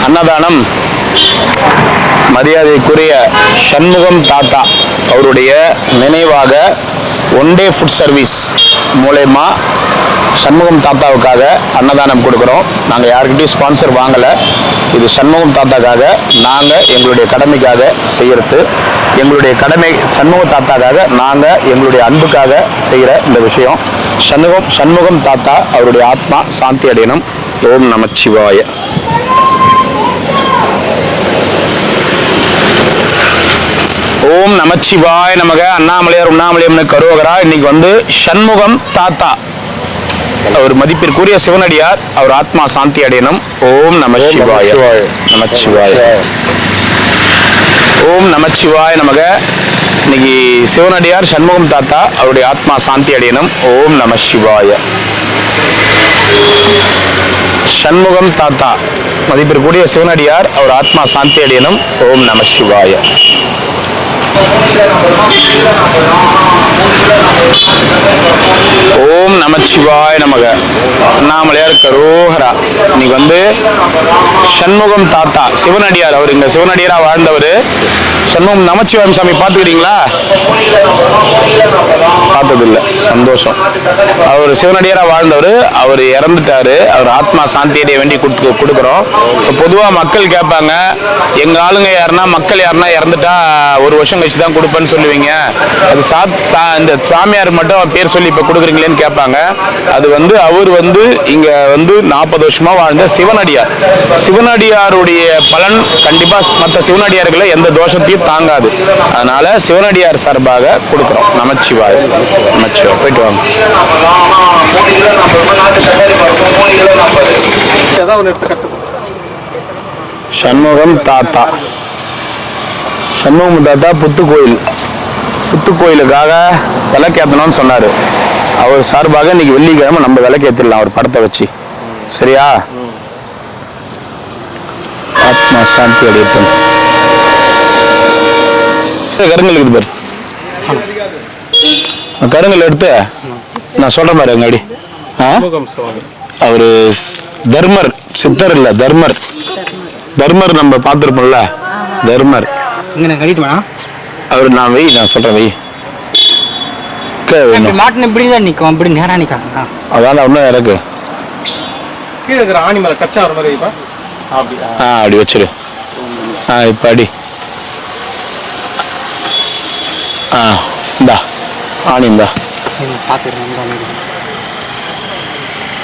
அன்னதானம் மரியாதைக்குரிய சண்முகம் தாத்தா அவருடைய நினைவாக ஒன் டே ஃபுட் சர்வீஸ் மூலயமா சண்முகம் தாத்தாவுக்காக அன்னதானம் கொடுக்குறோம். நாங்கள் யாருக்கிட்டையும் ஸ்பான்சர் வாங்கலை. இது சண்முகம் தாத்தாக்காக நாங்கள் எங்களுடைய கடமைக்காக செய்கிறது. எங்களுடைய கடமை சண்முகம் தாத்தாக்காக நாங்கள் எங்களுடைய அன்புக்காக செய்கிற இந்த விஷயம். சண்முகம் தாத்தா அவருடைய ஆத்மா சாந்தி அடையணும். ஓம் நமச்சிவாய. ஓம் நமச்சிவாய நமக. அண்ணாமலையார் உண்ணாமலையம்னு கருவகரா. இன்னைக்கு வந்து சண்முகம் தாத்தா அவர் மதிப்பிற்குரிய சிவனடியார், அவர் ஆத்மா சாந்தி அடையணும். ஓம் நமச்சிவாய நமச்சிவாய. ஓம் நமச்சிவாய நமக. இன்னைக்கு சிவனடியார் சண்முகம் தாத்தா அவருடைய ஆத்மா சாந்தி அடையணும். ஓம் நமசிவாய. சண்முகம் தாத்தா மதிப்பிற்குரிய சிவனடியார், அவர் ஆத்மா சாந்தி அடையணும். ஓம் நமசிவாய. ஓம் நமச்சிவாய நமக. அண்ணாமலையார் கரோஹரா. இன்னைக்கு வந்து சண்முகம் தாத்தா சிவனடியார், அவர் இங்க சிவனடியாரா வாழ்ந்தவர். சண்முகம் நமச்சிவாயம் சாமி பார்த்துக்கிறீங்களா? பார்த்ததில்லை, சந்தோஷம். அவர் சிவனடியாரா வாழ்ந்தவர், அவர் இறந்துட்டாரு. அவர் ஆத்மா சாந்தி அடைய வேண்டி கொடுக்குறோம். பொதுவாக மக்கள் கேட்பாங்க, எங்க ஆளுங்க யாருன்னா மக்கள் யாருன்னா இறந்துட்டா ஒரு வருஷம் கழிச்சு தான் கொடுப்பேன்னு சொல்லுவீங்க, அது இந்த சாமியார் மட்டும் பேர் சொல்லி இப்ப கொடுக்குறீங்களேன்னு கேட்பாங்க. அது வந்து அவர் வந்து இங்க வந்து 40 வருஷமா வாழ்ந்த சிவனடியார். சிவனடியாருடைய பலன் கண்டிப்பா மற்ற சிவனடியார்களை எந்த தோஷத்தையும் தாங்காது. அதனால சிவனடியார் சார்பாக கொடுக்குறோம். நமச்சிவாய் நமச்சிவாய். போயிட்டு வாங்க. சண்முகம் தாத்தா, சண்முகம் தாத்தா புத்துக்கோயிலுக்காக விளக்கேற்றணும்னு சொன்னார். அவர் சார்பாக இன்னைக்கு வெள்ளிக்கிழமை நம்ம விளக்கேற்றிடலாம் அவர் படத்தை வச்சு. சரியா? ஆத்மா சாந்தி அடையட்டும். கருங்கல் இருக்குது பாரு, கருங்கல் எடுத்து நான் சொல்றேன் பாரு. எங்க அடி அவரு தர்மர், சித்தர் இல்ல தர்மர். தர்மர் நம்ம பார்த்துருப்போம்ல, தர்மர். அவரு நான் சொல்றேன் வை. அதான் ஒன்னும் இறக்கு. அப்படி வச்சிரு. இப்ப அடி. இந்தா ஆணி இந்தா.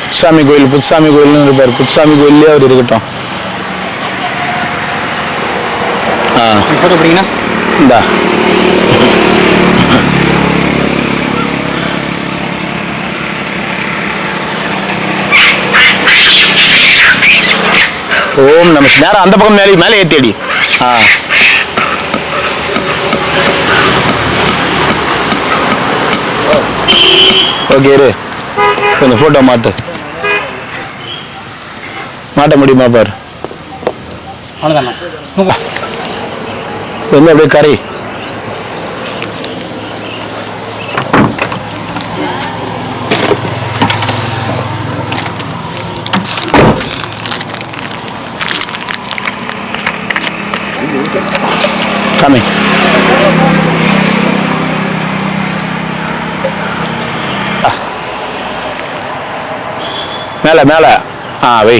புதுசாமி கோயில், புதுசாமி கோயில்னு இருப்பாரு. புதுசாமி கோயிலே அவர் இருக்கட்டும். இந்தா ஓம் நம. நேரம் அந்த பக்கம் மேலே ஏத்தி அடி. ஓகே இரு, கொஞ்சம் போட்டோ மாட்ட முடியுமா பாரு. வந்து அப்படியே கரை. Coming. மேல மேல வை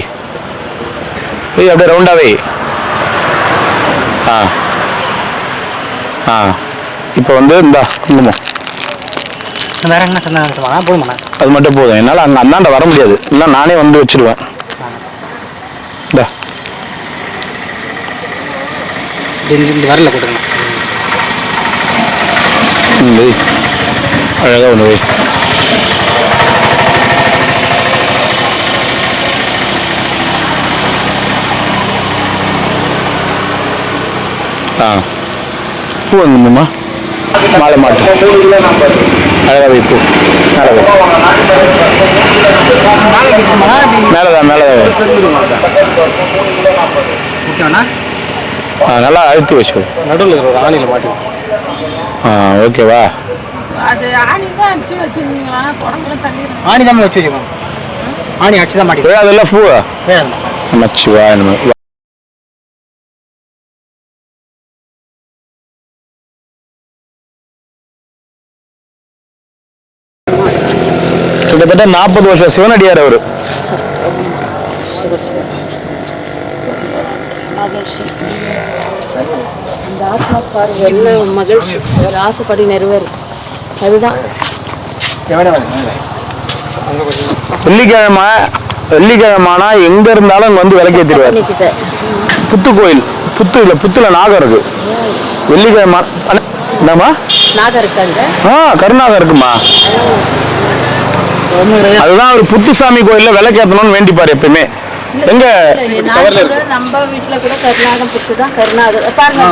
வை, அப்படியே ரவுண்டா வை. இப்போ வந்து இந்த குங்குமம் வேற என்ன சொன்னா போதுமா? அது மட்டும் போதும். என்னால் அங்கே அந்தாண்ட வர முடியாது, இல்லை நானே வந்து வச்சிருவேன். இந்த வரல போட்டுருங்க. அழகா ஒன்று வை. பூ வந்துமா மாலை மாட்டு அழகா வை. பூ மேலதான் நல்லா அழுத்தி வச்சு நடுவில் இருக்கிற ஒரு ஆணியில் மாட்டி. ஓகேவா? ஆணி தான் வச்சு வச்சுக்கோங்க. ஆணி அடிச்சு தான் மாட்டி. அதெல்லாம் பூ நமச்சிவாய. கிட்டத்தட்ட 40 வருஷம் சிவனடியார் அவரு. அந்த ஆத்மா பாருங்க எல்லாம் மகிழ்ச்சி, ஒரு ஆசைப்படி நிறைவேறும். அதுதான் வெள்ளிக்கிழமைனா எங்க இருந்தாலும் இங்க வந்து விளக்கேற்றிடுவார். புத்து கோயில், புத்துல நாகம் இருக்கு. வெள்ளிக்கிழமை என்னம்மா நாகம் இருக்காங்க. கருநாகம் இருக்குமா. அதுதான் அவர் புத்துசாமி கோயில்ல விளக்கேற்றணும்னு வேண்டிப்பாரு எப்பயுமே. எங்க நம்ம வீட்டுல கூட கருநாகம் புத்து தான். கருநாகம் பாருங்க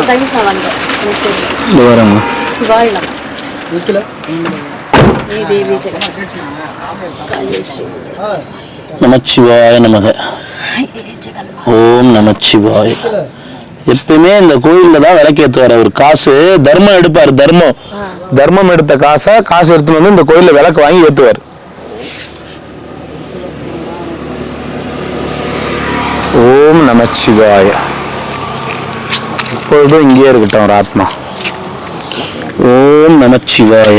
சிவாயினம் நமச்சிவாய நமக. ஓம் நமச்சிவாய. எப்பயுமே இந்த கோயில்ல தான் விளக்கேற்றுவார் அவர். காசு தர்மம் எடுப்பார். தர்மம் எடுத்த காசு எடுத்துட்டு வந்து இந்த கோயில்ல விளக்கு வாங்கி ஏற்றுவார். ஓம் நமச்சிவாய. இப்பொழுதும் இங்கே இருக்கட்டும் ஒரு ஆத்மா. ஓம் நமச்சிவாய.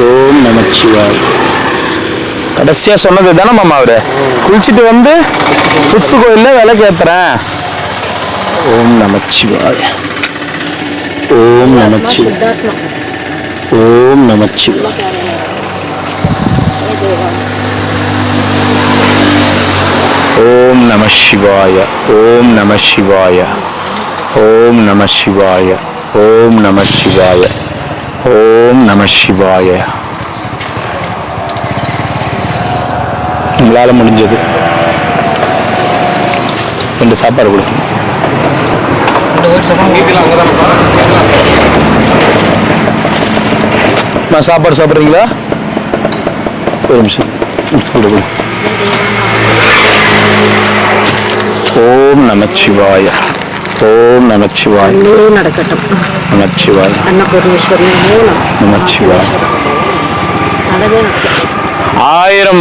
ஓம் நமச்சிவாய. கடைசியா சொன்னது தானே மாமா அவரு. குளிச்சுட்டு வந்து புத்து கோயில்ல விளக்கு ஏத்துறேன். ஓம் நமச்சிவாய. ஓம் நமச்சிவாய. ஓம் நமச்சிவாய. ஓம் நம சிவாய. ஓம் நம சிவாய. ஓம் நம சிவாய. ஓம் நம சிவாய. ஓம் நம சிவாய. உங்களால முடிஞ்சது 2 சாப்பாடு கொடுக்கும். சாப்பாடு சாப்பிட்றீங்களா? ஒரு நிமிஷம் கொடுங்க. ஓம் நமச்சிவாய. ஓம் நமச்சிவாய. நடக்கட்டும். நமச்சிவாய. அன்னபூர்ணேஸ்வரி மூலம் நமச்சிவாய. 1000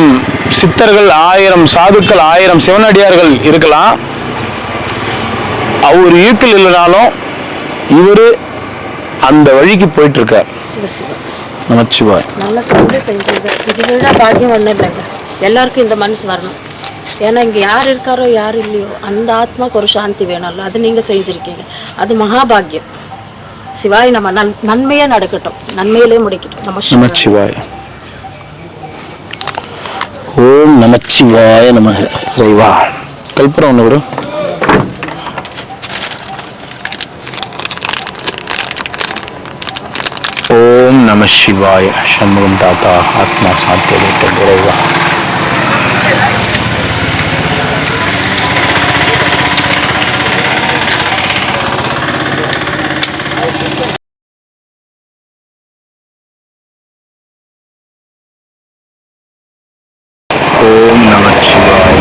சித்தர்கள், 1000 சாதுக்கள், 1000 சிவனடியார்கள் இருக்கலாம். அவர் ஈர்க்கல் இல்லைனாலும் இவரு அந்த வழிக்கு போயிட்டு இருக்கார். நமச்சிவாய். நல்ல தொழில் செஞ்சது. இதுதான் பாக்கியம் ஒன்றும் இல்லைங்க. எல்லாருக்கும் இந்த மனசு வரணும். ஏன்னா இங்கே யார் இருக்காரோ யார் இல்லையோ அந்த ஆத்மாவுக்கு ஒரு சாந்தி வேணும்ல. அது நீங்கள் செஞ்சுருக்கீங்க. அது மகாபாகியம். சிவாய் நம்ம நன்மையே நடக்கட்டும், நன்மையிலே முடிக்கட்டும். நமச்சிவாய். ஓம் நமச்சிவாய நமக. இறைவா கல்புரம் ஒன்று விடும். ஓம் நம சிவாய. சண்முகம் தாத்தா ஆத்மா சாந்தி அளித்த இறைவா. ஓம் நமச்சிவாய.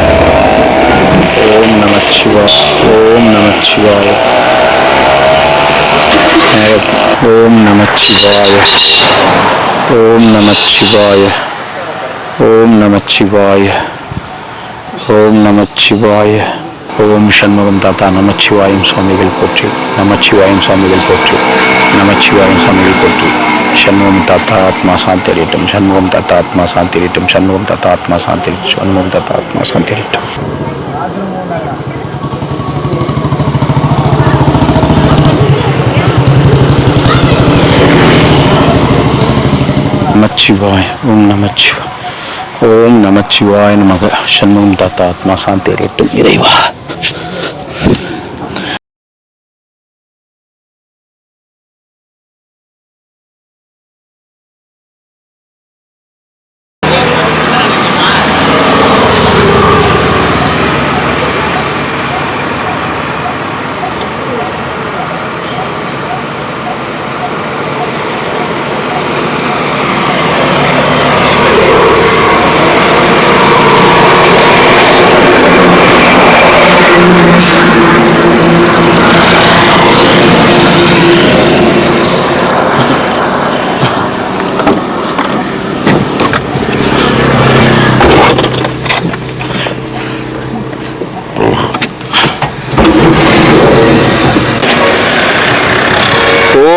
ஓம் நமச்சிவாய. ஓம் நமச்சிவாய. ஓம் நமச்சிவாய. ஓம் நமச்சிவாய. ஓம் நமச்சிவாய. ஓம் நமச்சிவாய. ஓம் சண்முகம் தாத்தா நமச்சிவாயம் சுவாமிகள் போற்றி. நமச்சிவாயம் சுவாமிகள் போற்றி. நமச்சிவாயம் சுவாமிகள் போற்றி. சண்முகம் தாத்தா ஆத்மா சாந்தி அளிட்டும். சண்முகம் தாத்தா ஆத்மா சாந்தி அளிட்டும். சண்முகம் தாத்தா ஆத்மா சாந்தி. சண்முகம் தாத்தா ஆத்மா சாந்தி அளிட்டும். நமச்சிவாய். ஓம் நமச்சிவாய். ஓம் நமச்சிவாய நமக. சண்முகம் தாத்தா ஆத்மா சாந்தி அளிட்டும் இறைவா.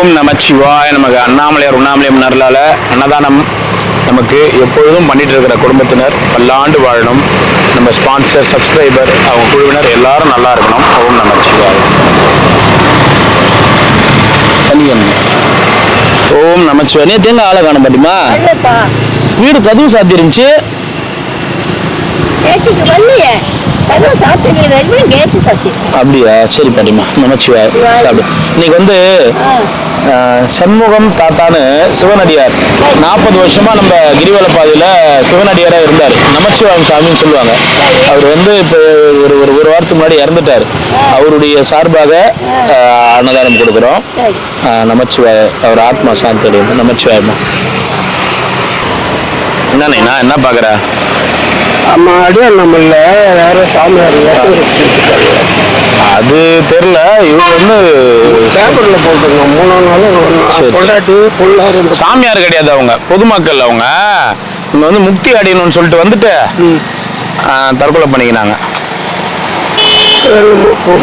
ஓம் நமச்சிவாய நமக்கு. அண்ணாமலையார் உண்ணாமலையம் நரலால அன்னதானம் நமக்கு எப்பொழுதும் பண்ணிட்டு இருக்கிற குடும்பத்தினர் பல்லாண்டு வாழணும். நம்ம ஸ்பான்சர், சப்ஸ்கிரைபர், அவங்க குழுவினர் எல்லாரும் நல்லா இருக்கணும். ஓம் நமச்சிவாய. ஓம் நமச்சிவாய. நேற்று எங்க ஆளை காண மாட்டேமா? வீடு கதவு சாத்தி இருந்துச்சு. அப்படியா? சரி பாட்டிமா, நமச்சிவாய். சாப்பிடு. இன்னைக்கு வந்து சண்முகம் தாத்தான்னு சிவனடியார் 40 வருஷமா நம்ம கிரிவல பாதையில சிவனடியாரா இருந்தார். நமச்சிவாயம் சாமின்னு சொல்லுவாங்க. அவர் வந்து இப்போ ஒரு வாரத்துக்கு முன்னாடி இறந்துட்டார். அவருடைய சார்பாக அன்னதானம் கொடுக்குறோம். நமச்சிவாய. அவர் ஆத்மா சாந்தி அடையும். நமச்சிவாயமா. என்னண்ணே, நான் என்ன பாக்குற? அடியார் நம்மள வேற சாமியார் அது தெரியல. இவங்க வந்து பேப்பர்ல போட்டுருங்க. 3 நாள் கொண்டாட்டி பொள்ளாரு சாமியார் கிடையாது, அவங்க பொதுமக்கள். அவங்க இங்க வந்து முக்தி அடையணும்னு சொல்லிட்டு வந்துட்டு தற்கொலை பண்ணிக்கினாங்க.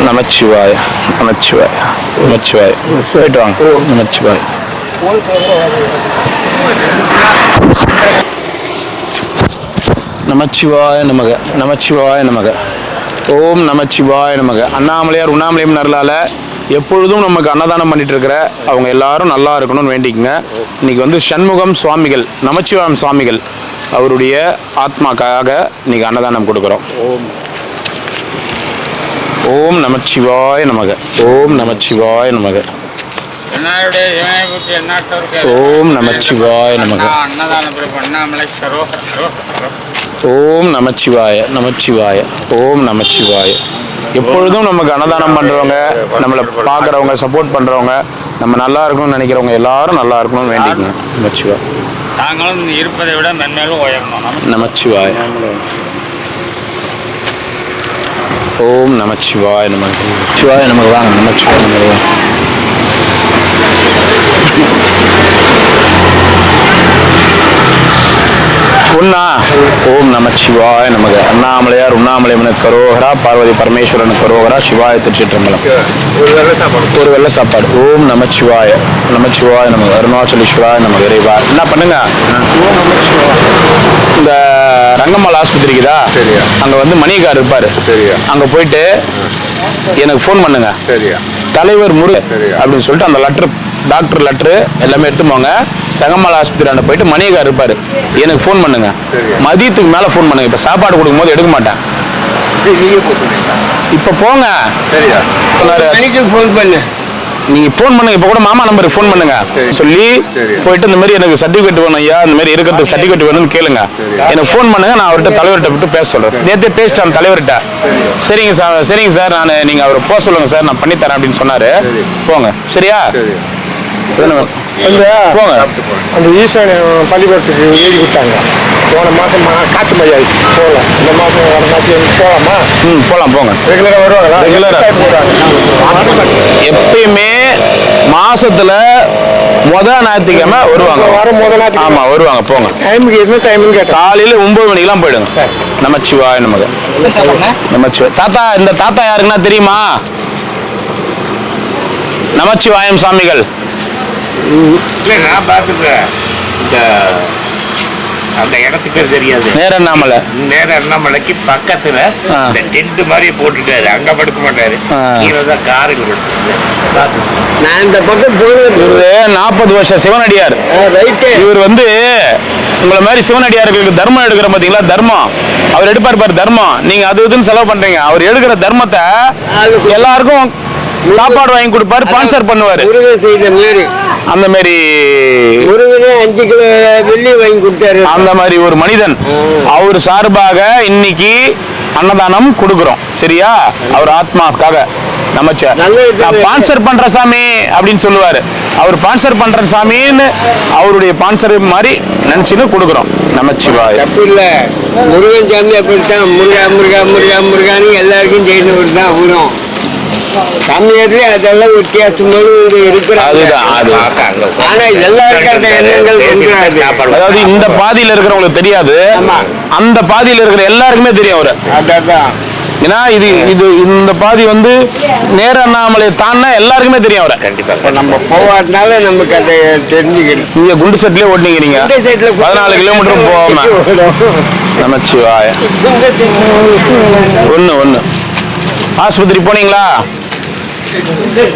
நமச்சிவாய. நமச்சிவாய. நமச்சிவாய. போயிட்டு வாங்க. நமச்சிவாய. நமச்சிவாய நமக. நமச்சிவாய நமக. ஓம் நமச்சிவாய நமக. அண்ணாமலையார் உண்ணாமலையம் நரலால எப்பொழுதும் நமக்கு அன்னதானம் பண்ணிட்டு இருக்கிற அவங்க எல்லாரும் நல்லா இருக்கணும்னு வேண்டிக்குங்க. இன்னைக்கு வந்து சண்முகம் சுவாமிகள், நமச்சிவாயம் சுவாமிகள் அவருடைய ஆத்மாக்காக இன்னைக்கு அன்னதானம் கொடுக்குறோம். ஓம் நமச்சிவாய நமக. ஓம் நமச்சிவாய நமக. ஓம் நமச்சிவாய நமக. ஓம் நமச்சிவாய. நமச்சிவாய. ஓம் நமச்சிவாய. எப்பொழுதும் நமக்கு அன்னதானம் பண்றவங்க, நம்மளை பார்க்குறவங்க, சப்போர்ட் பண்றவங்க, நம்ம நல்லா இருக்கணும்னு நினைக்கிறவங்க எல்லாரும் நல்லா இருக்கணும்னு வேண்டிக்கணும். நமச்சிவாய. நாங்களும் இருப்பதை விட மென்மேலும் உயரணும். நமச்சிவாய. ஓம் நமச்சிவாய நமக. சிவாய நமக்கு. வாங்க. நமச்சிவாய நமக. ஒன்னா. ஓம் நமச்சிவாய நமக. அண்ணாமலையார் உண்ணாமலையம்மனுக்கு கரோகரா, பார்வதி பரமேஸ்வரனுக்கு கரோகரா, சிவாய திருச்சிற்றம்பலம். ஒரு வெள்ளை சாப்பாடு. ஓம் நமச்சிவாய. நமச்சிவாய நமக. அருணாச்சலேஸ்வராய நமக. இறைவா. என்ன பண்ணுங்க, இந்த ரங்கம்மாள் ஆஸ்பத்திரிக்குதா, அங்க வந்து மணிகார் இருப்பாரு. அங்க போயிட்டு எனக்கு ஃபோன் பண்ணுங்க. தலைவர் முரு அப்படின்னு சொல்லிட்டு அந்த லெட்டர், டாக்டர் லெட்டரு எல்லாமே எடுத்து போங்க. தங்கம்மாள் ஆஸ்பத்திரியாண்ட போயிட்டு மணிகார் இருப்பாரு. எனக்கு ஃபோன் பண்ணுங்க. மதியத்துக்கு மேல ஃபோன் பண்ணுங்க. இப்ப சாப்பாடு கொடுக்கும் போது எடுக்க மாட்டேன். இப்ப போங்க. ஃபோன் பண்ணு. நீங்க ஃபோன் பண்ணுங்க. இப்ப கூட மாமா நம்பருக்கு ஃபோன் பண்ணுங்க. சொல்லி போயிட்டு இந்த மாதிரி எனக்கு சர்டிபிகேட் வேணும் ஐயா, இந்த மாதிரி இருக்கிறதுக்கு சர்டிபிகேட் வேணும்னு கேளுங்க. எனக்கு ஃபோன் பண்ணுங்க. நான் அவர்கிட்ட தலைவர்கிட்ட விட்டு பேச சொல்றேன். நேற்றே பேசிட்டான் தலைவர்கிட்ட. சரிங்க சார், சரிங்க சார், நான் நீங்க அவரை போக சொல்லுங்க சார், நான் பண்ணித்தரேன் அப்படின்னு சொன்னாரு. போங்க. சரியா? போங்க. அந்த ஈஸ்வர பள்ளிக்கூடத்துக்கு எழுதி கொடுத்தாங்க. போன மாசம் காத்து மழை ஆயிடுச்சு. போகலாம். இந்த மாசம் வர மாசம் போகலாமா? போகலாம். போங்க. ரெகுலரா வருவாங்களா? ரெகுலரா எப்பயுமே மாசத்துல ஞாயிற்றுக்கிழமை வருவாங்க. ஆமா வருவாங்க. போங்க. டைமுக்கு என்ன டைம்னு கேட்டேன். காலையில 9 மணிக்கெல்லாம் போயிடுங்க. நமச்சிவாய நமக. நமச்சிவாய. தாத்தா, இந்த தாத்தா யாருக்குன்னா தெரியுமா? நமச்சிவாயம் சாமிகள். நான் பார்த்துக்கிறேன். இந்த அந்த இடத்துக்கு பேர் தெரியாது. நேர அண்ணாமலை. நேர அண்ணாமலைக்கு பக்கத்துல இந்த டென்ட் மாதிரி போட்டுட்டாரு. அங்க படுக்க மாட்டாரு. கீழதான் காருக்கு நான் இந்த பக்கம் இவரு 40 வருஷம் சிவனடியார். இவர் வந்து உங்களை மாதிரி சிவனடியார்களுக்கு தர்மம் எடுக்கிற பாத்தீங்களா, தர்மம் அவர் எடுப்பார் பாரு. தர்மம் நீங்க அது இதுன்னு செலவு பண்றீங்க. அவர் எடுக்கிற தர்மத்தை எல்லாருக்கும் சாப்பாடு வாங்கி கொடுப்பாரு, ஸ்பான்சர் பண்ணுவாரு. அந்த மாதிரி 5 கிலோ வெள்ளி வாங்கி கொடுத்தாரு. அந்த மாதிரி ஒரு மனிதன். அவர் சார்பாக இன்னைக்கு அன்னதானம் கொடுக்கிறோம். சரியா? அவர் ஆத்மாக்காக நமச்சிவாய. நான் ஸ்பான்சர் பண்ற சாமி அப்படின்னு சொல்லுவாரு. அவர் ஸ்பான்சர் பண்ற சாமின்னு அவருடைய ஸ்பான்சர் மாதிரி நினைச்சுன்னு கொடுக்குறோம். நமச்சிவாய. தப்பு இல்ல. முருகன் சாமி அப்படித்தான். முருகா முருகா முருகா முருகான்னு எல்லாருக்கும் செய்யணும் தான் வரும். சாமியார்லயே அதெல்லாம் வித்தியாசமோடு இருக்கிறாங்க. ஆனா எல்லாருக்கும் எண்ணங்கள். அதாவது இந்த பாதியில இருக்கிறவங்களுக்கு தெரியாது, அந்த பாதியில இருக்கிற எல்லாருக்குமே தெரியும். அவரு ஏன்னா இது இது இந்த பாதி வந்து நேர அண்ணாமலை தாண்டா எல்லாருக்குமே தெரியும் அவரை. கண்டிப்பா இப்ப நம்ம போவாதனால நமக்கு அதை தெரிஞ்சுக்கிறோம். நீங்க குண்டு செட்லயே ஓட்டினீங்க 14 கிலோமீட்டர் போகாம. நமச்சிவாய. ஒண்ணு ஆஸ்பத்திரி போனீங்களா?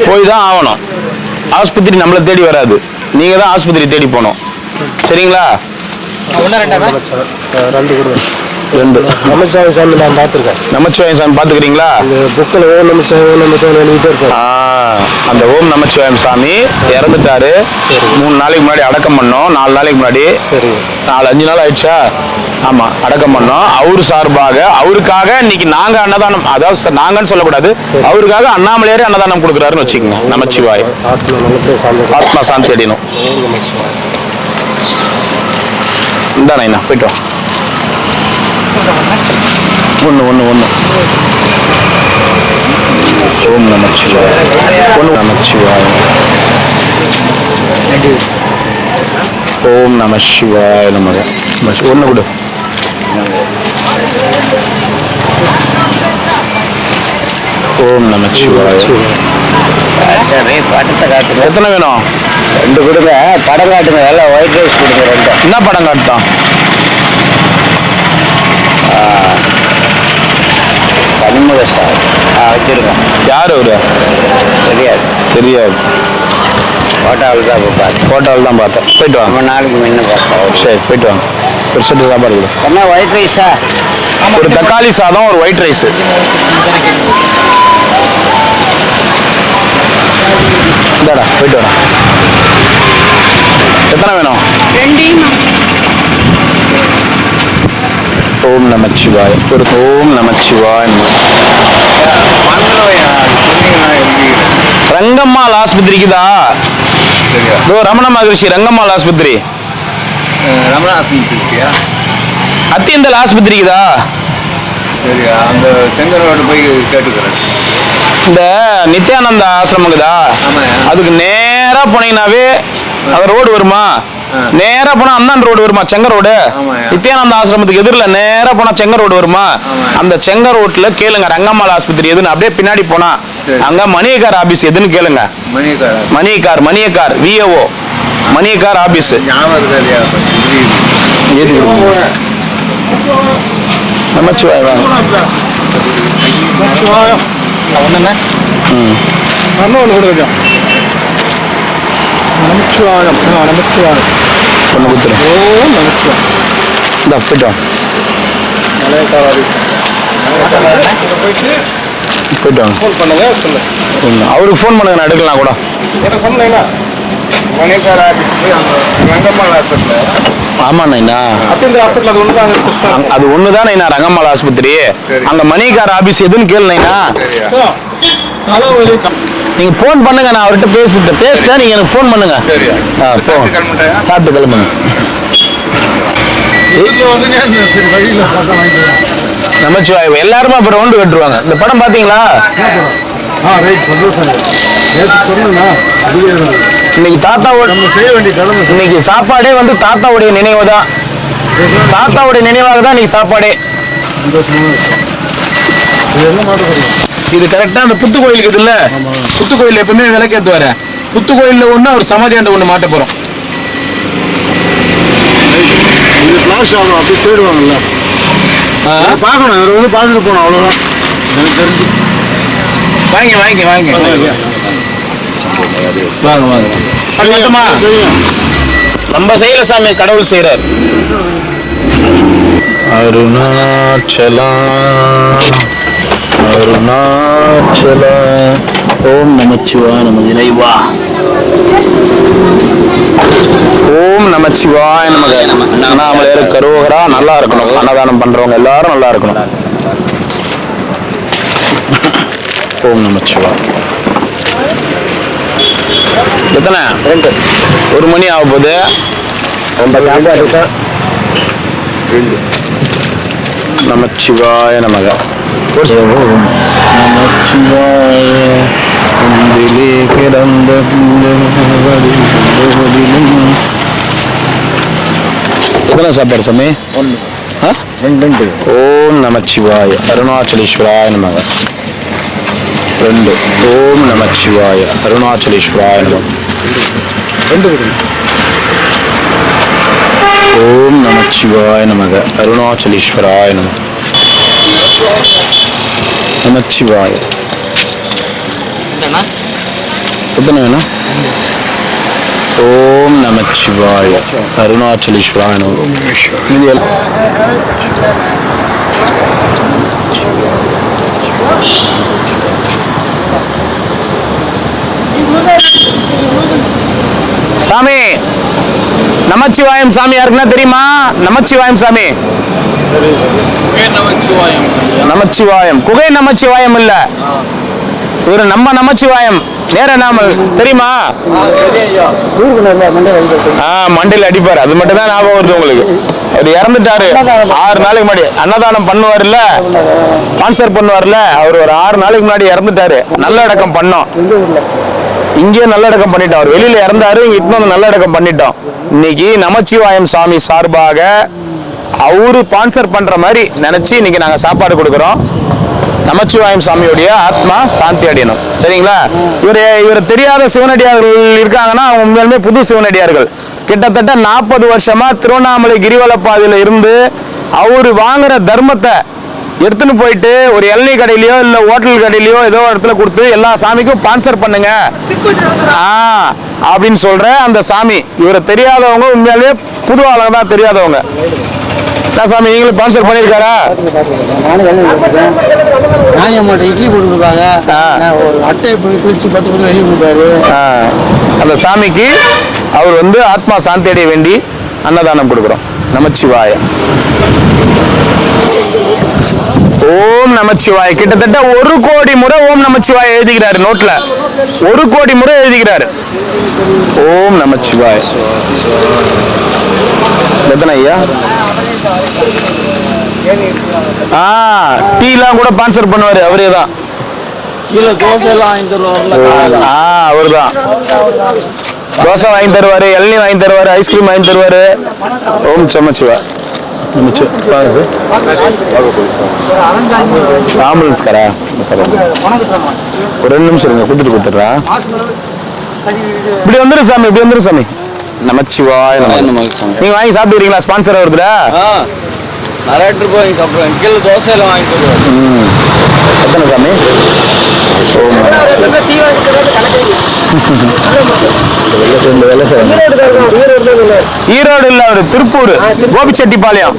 போய் தான் ஆகணும். ஆஸ்பத்திரி நம்மளை தேடி வராது, நீங்க தான் ஆஸ்பத்திரி தேடி போகணும். சரிங்களா? 2 நமச்சிவாய சாமி நான் பார்த்துருக்கேன். நமச்சிவாயம் சாமி பார்த்துக்கிறீங்களா? புக்கில் ஓம் நமச்சிவாயம் எழுதிட்டே இருப்பேன். அந்த ஓம் நமச்சிவாயம் சாமி இறந்துட்டாரு. 3 நாளைக்கு முன்னாடி அடக்கம் பண்ணோம். 4 நாளைக்கு முன்னாடி. சரி. 4-5 நாள் ஆயிடுச்சா? ஆமா, அடக்கம் பண்ணோம். அவரு சார்பாக அவருக்காக இன்னைக்கு நாங்க அன்னதானம், அதாவது நாங்கன்னு சொல்லக்கூடாது, அவருக்காக அண்ணாமலையாரே அன்னதானம் கொடுக்குறாருன்னு வச்சுக்கோங்க. நமச்சிவாயம். ஆத்மா சாந்தி அடையணும். இந்தா நைனா போயிட்டு வா. ஒன்று ஓம் நமச்சிவாய. ஒன்று நமச்சிவாய. ஓம் நம சிவாய நமக. ஒன்று கொடு. ஓம் நமச்சிவாய. படத்தை காட்டுங்க. எத்தனை வேணும்? 2 கொடுங்க. படம் காட்டுங்க. எல்லாம் ஒயிட் ரைஸ் கொடுங்க 2. என்ன படம் காட்டுதான்? சண்முக சார் வச்சிருக்கோம். யார் அவரு? தெரியாது. ஹோட்டல் தான் பார்த்தேன். ஹோட்டல் தான் பார்த்தேன். போயிட்டு வாங்க. ரொம்ப நாளுக்கு முன்ன பார்த்தோம். சரி, போயிட்டு வாங்க. ஒரு செட்டு சாப்பாடு கொடு. என்ன ஒயிட் ரைஸா? ஒரு தக்காளி சாதம், ஒரு ஒயிட் ரைஸ். இந்தாடா, போயிட்டு வரேன். எத்தனை வேணும்? 2. ஓம் நமச்சிவாய. ஒரு ஓம் நமச்சிவாய. ரங்கம்மாள் ஆஸ்பத்திரிக்குதா? ரமண மகரிஷி ரங்கம்மாள் ஆஸ்பத்திரி. ரமணா ஆஸ்பத்திரியா? அத்தியந்தல் ஆஸ்பத்திரிக்குதா? சரியா, அந்த செங்கரோடு போய் கேட்டுக்கிறேன். இந்த நித்யானந்தா ஆசிரமங்குதா? அதுக்கு நேரா போனீங்கன்னாவே அந்த ரோடு வருமா? நேரா போனா அண்ணன் ரோடு வருமா? செங்க ரோடு. நித்யானந்த ஆசிரமத்துக்கு எதிரில் நேரா போனா செங்க ரோடு வருமா? அந்த செங்க ரோட்ல கேளுங்க ரங்கம்மாள் ஆஸ்பத்திரி எதுன்னு. அப்படியே பின்னாடி போனா அங்க மணியக்கார் ஆபீஸ் எதுன்னு கேளுங்க. மணியக்கார் விஏஓ மணியக்கார் ஆபீஸ். நமச்சிவாய. ஒன்றுண்ணே ஒன்று கொடுக்குறோம். நமச்சிவாயம். ஒன்று கொடுத்துரு. இந்த போயிட்டு வாங்க. போயிட்டு வாங்க. ஃபோன் பண்ணுங்க. சொல்லு. அவருக்கு ஃபோன் பண்ணுங்க, நான் எடுக்கலாம் கூட. என்ன சொன்னீங்களா? மணிக்கார ரங்கம்மாள் ஹாஸ்பிட்டல். ஆமாண்ணா, அத்தியந்த ஹாஸ்பிட்டல் அது ஒன்று தான். அது ஒண்ணுதான் நைனா ரங்கம்மாள் ஆஸ்பத்திரி. அங்க மணிக்கார ஆபீஸ் எதுன்னு கேளுனா நீங்க போன் பண்ணுங்க. நான் அவர்கிட்ட பேசிட்டேன். நீங்க எனக்கு போன் பண்ணுங்க. சாப்பிட்டு கிளம்புங்க. நமச்சிவாயம். எல்லாருமே அப்புறம் ரவுண்டு கட்டுருவாங்க. இந்த படம் பாத்தீங்களா? இன்னைக்கு தாத்தாவோட செய்ய வேண்டிய கடமை. இன்னைக்கு சாப்பாடே வந்து தாத்தாவுடைய நினைவு தான். தாத்தாவுடைய நினைவாக தான் இன்னைக்கு சாப்பாடே. இது கரெக்டா அந்த புத்து கோயிலுக்கு இது இல்ல? புத்து கோயில் எப்பவுமே விளக்கேத்து வர. புத்து கோயில்ல ஒண்ணு அவர் சமாதியாண்ட ஒண்ணு மாட்ட போறோம். இது கிளாஸ் ஆகும். அப்படி போயிடுவாங்கல்ல. பார்க்கணும். இவர் வந்து பார்த்துட்டு போகணும். அவ்வளோதான் எனக்கு தெரிஞ்சு. வாங்க நம்ம செய்யல சாமி, கடவுள் செய்யறார். அருணாச்சலா ஓம் நமச்சிவாய நம இறைவா. ஓம் நமச்சிவாய நமக. அண்ணாமலையார் கரோகரா. நல்லா இருக்கணும். அன்னதானம் பண்றவங்க எல்லாரும் நல்லா இருக்கணும். ஓம் நமச்சிவாய. எத்தனை? 2. 1 மணி ஆக போகுது. ரொம்ப சாப்பாடு தான். நமச்சிவாய நமக. நமச்சிவாய. எத்தனை சாப்பாடு சாமி? 1. ஓம் நமச்சிவாய அருணாச்சலேஸ்வராய நமக. 2 ஓம் நமச்சிவாய அருணாச்சலேஸ்வராய நமக. ஓம் நமச்சிவாய நமக அருணாச்சலேஸ்வராய நமக. நமச்சிவாய எத்தனை வேணும்? ஓம் நமச்சிவாய அருணாச்சலேஸ்வராய நமக. இது எல்லாம் சாமி நமச்சிவாயம் சாமி யாருக்குன்னா தெரியுமா? நமச்சிவாயம் சாமி நமச்சிவாயம் குகை நமச்சிவாயம் இல்ல, இவரு நம்ம நமச்சிவாயம் நேர நாமல் தெரியுமா? மண்டையில் அடிப்பாரு, அது மட்டும் தான் ஞாபகம் வருது உங்களுக்கு. அவர் இறந்துட்டாரு 6 நாளைக்கு முன்னாடி. அன்னதானம் பண்ணுவார்ல, ஸ்பான்சர் பண்ணுவார்ல, அவர் ஒரு 6 நாளைக்கு முன்னாடி இறந்துட்டாரு. நல்லடக்கம் பண்ணோம், இங்கேயே நல்லடக்கம் பண்ணிட்டோம். அவர் வெளியில இறந்தாரு, இங்க இட்டு வந்து நல்லடக்கம் பண்ணிட்டோம். இன்னைக்கு நமச்சிவாயம் சாமி சார்பாக அவரு ஸ்பான்சர் பண்ற மாதிரி நினைச்சு இன்னைக்கு நாங்க சாப்பாடு கொடுக்குறோம். நமச்சிவாயம் சாமியுடைய ஆத்மா சாந்தி அடையணும். சரிங்களா? இவர் தெரியாத சிவனடியார்கள் இருக்காங்கன்னா அவங்க உண்மையிலுமே புது சிவனடியார்கள். கிட்டத்தட்ட 40 வருஷமா திருவண்ணாமலை கிரிவலப்பாதையில இருந்து அவரு வாங்குற தர்மத்தை எடுத்துன்னு போயிட்டு ஒரு எல்லை கடையிலயோ இல்ல ஹோட்டல் கடையிலயோ ஏதோ இடத்துல கொடுத்து எல்லா சாமிக்கும் ஸ்பான்சர் பண்ணுங்க அப்படின்னு சொல்ற அந்த சாமி. இவரை தெரியாதவங்க உண்மையாலே புது ஆளுங்க தான், தெரியாதவங்க. சாமி நீங்களும் ஸ்பான்சர் பண்ணிருக்காரா? இட்லி போட்டு கொடுப்பாங்க, அட்டை கிழிச்சு 10 வெளியே கொடுப்பாரு. அந்த சாமிக்கு அவர் வந்து ஆத்மா சாந்தி அடைய வேண்டி அன்னதானம் கொடுக்குறோம். நமச்சிவாய ஓம் நமச்சிவாய. கிட்டத்தட்ட 1 கோடி முறை ஓம் நமச்சிவாய எழுதிக்கிறாரு நோட்ல. 1 கோடி முறை எழுதிக்கிறாரு ஓம் நமச்சிவாய. எத்தனை ஐயா? டீலாம் கூட ஸ்பான்சர் பண்ணுவாரு, அவரே தான். அவரு தான் தோசை வாங்கி தருவாரு, இளநீ வாங்கி தருவாரு, ஐஸ்கிரீம் வாங்கி தருவாரு. ஓம் நமச்சிவாய. ஆம்புலன்ஸ்காரா? ஒரு 2 நிமிஷம் இருங்க, கொடுத்துட்டு கொடுத்துட்றேன். இப்படி வந்துரு சாமி, இப்படி வந்துரு சாமி. நமச்சிவாய. நீங்க வாங்கி சாப்பிடுறீங்களா? ஸ்பான்சர் வருதுல நிறைய ட்ரிப் வாங்கி சாப்பிடுவேன். கீழே தோசையெல்லாம் வாங்கி தருவேன். எத்தனை சாமி? ஈரோடு இல்ல, ஒரு திருப்பூர் கோபிச்செட்டிப்பாளையம்.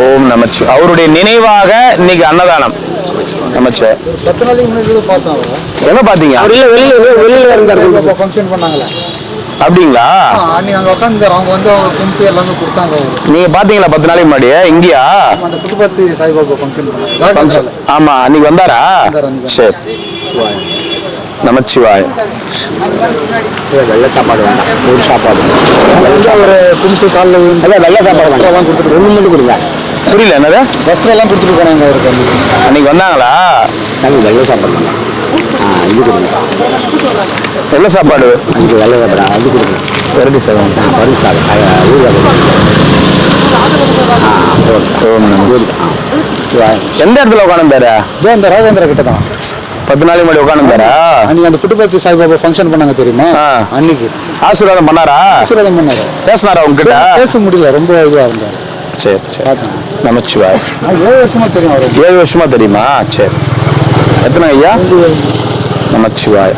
ஓம் நமச்சி. அவருடைய நினைவாக இன்னைக்கு அன்னதானம். நமச்சி. 10 நாளைக்கு முன்னாடி பார்த்தோம். எங்க பாத்தீங்க? வெளியில இருந்தாரு, ஃபங்க்ஷன் பண்ணாங்கல்ல. அப்படிங்களா? அன்னைக்கு அங்க உட்காந்துருக்காரு, அவங்க வந்து அவங்க கும்பிட்டு எல்லாமே கொடுத்தாங்க. நீங்க பாத்தீங்களா 10 நாளைக்கு முன்னாடி? இங்கயா? அந்த புதுப்பத்தி சாய்பாபா ஃபங்க்ஷன் பண்ணாங்க. ஆமா, அன்னைக்கு வந்தாரா? சரி. நமச்சிவாய. வெள்ளை சாப்பாடு வேண்டாம், ஒரு சாப்பாடு ஒரு கும்பிட்டு காலில் வெள்ளை சாப்பாடு எல்லாம் கொடுத்துட்டு 1 மட்டும் கொடுங்க. புரியல என்னது? வஸ்திரம் எல்லாம் கொடுத்துட்டு போனாங்க அவருக்கு. அன்னைக்கு வந்தாங்களா? நாங்கள் வெள்ளை சாப்பாடு வேண்டாம். இது கொடுங்க. வெள்ளை சாப்பாடு 5 வெள்ளை சாப்பாடு அது கொடுங்க. வெரைட்டி சாதம். பருப்பு சாதம் எந்த இடத்துல உட்காந்துருந்தாரு? இந்த ராஜேந்திர கிட்ட தான் 10 நாளைக்கு முன்னாடி உட்காந்துருந்தாரா? அன்னைக்கு அந்த புட்டுப்பத்தி சாய்பாபா ஃபங்க்ஷன் பண்ணாங்க தெரியுமா? அன்னைக்கு ஆசீர்வாதம் பண்ணாரா? ஆசீர்வாதம் பண்ணாரு. பேசினாரா உங்ககிட்ட? பேச முடியல, ரொம்ப இதுவாக இருந்தார். சரி சரி. நமச்சிவாய். 7 வருஷமா தெரியும் அவருக்கு. 7 வருஷமா தெரியுமா? சரி. எத்தனை ஐயா? நமச்சிவாய்.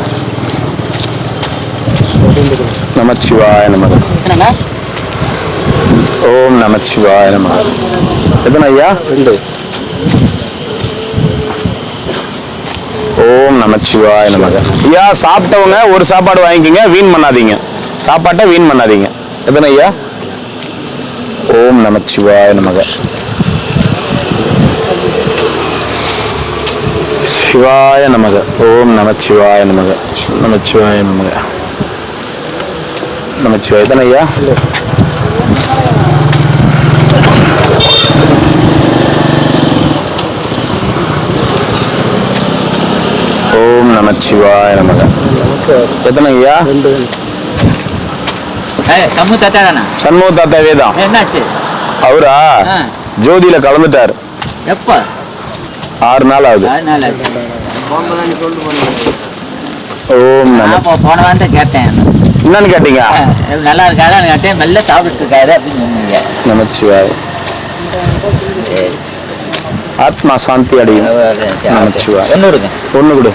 நமச்சிவாய நமக. ஓம் நமச்சிவாய நமக. எத்தனை ஐயா? 2. ஓம் நமச்சிவாய நமக. ஐயா சாப்பிட்டவங்க ஒரு சாப்பாடு வாங்கிக்கிங்க, வீண் பண்ணாதீங்க. சாப்பாட்டை வீண் பண்ணாதீங்க. எத்தனை ஐயா? ஓம் நமச்சிவாய நமக. சிவாய நமக. ஓம் நமச்சிவாய நமக. நமச்சிவாய நமக. நமச்சிவாய. எத்தனை ஐயா? ஓம் நமச்சிவாய நமக. எத்தனை ஐயா? சமூக தாத்தா தானே? சண்முக தாத்தாவே தான். என்னாச்சு? அவரா ஜோதியில கலந்துட்டாரு. எப்ப? 6 நாள் ஆகுது. 6 நாள் ஆகுது. ஓம் நம. போன வாரம் தான் கேட்டேன். என்னன்னு கேட்டீங்க? நல்லா இருக்காதான் கேட்டேன். மெல்ல சாப்பிட்டு இருக்காரு அப்படின்னு சொன்னீங்க. நமச்சிவாய். ஆத்மா சாந்தி அடையும். நமச்சிவாய். ஒண்ணு கொடு.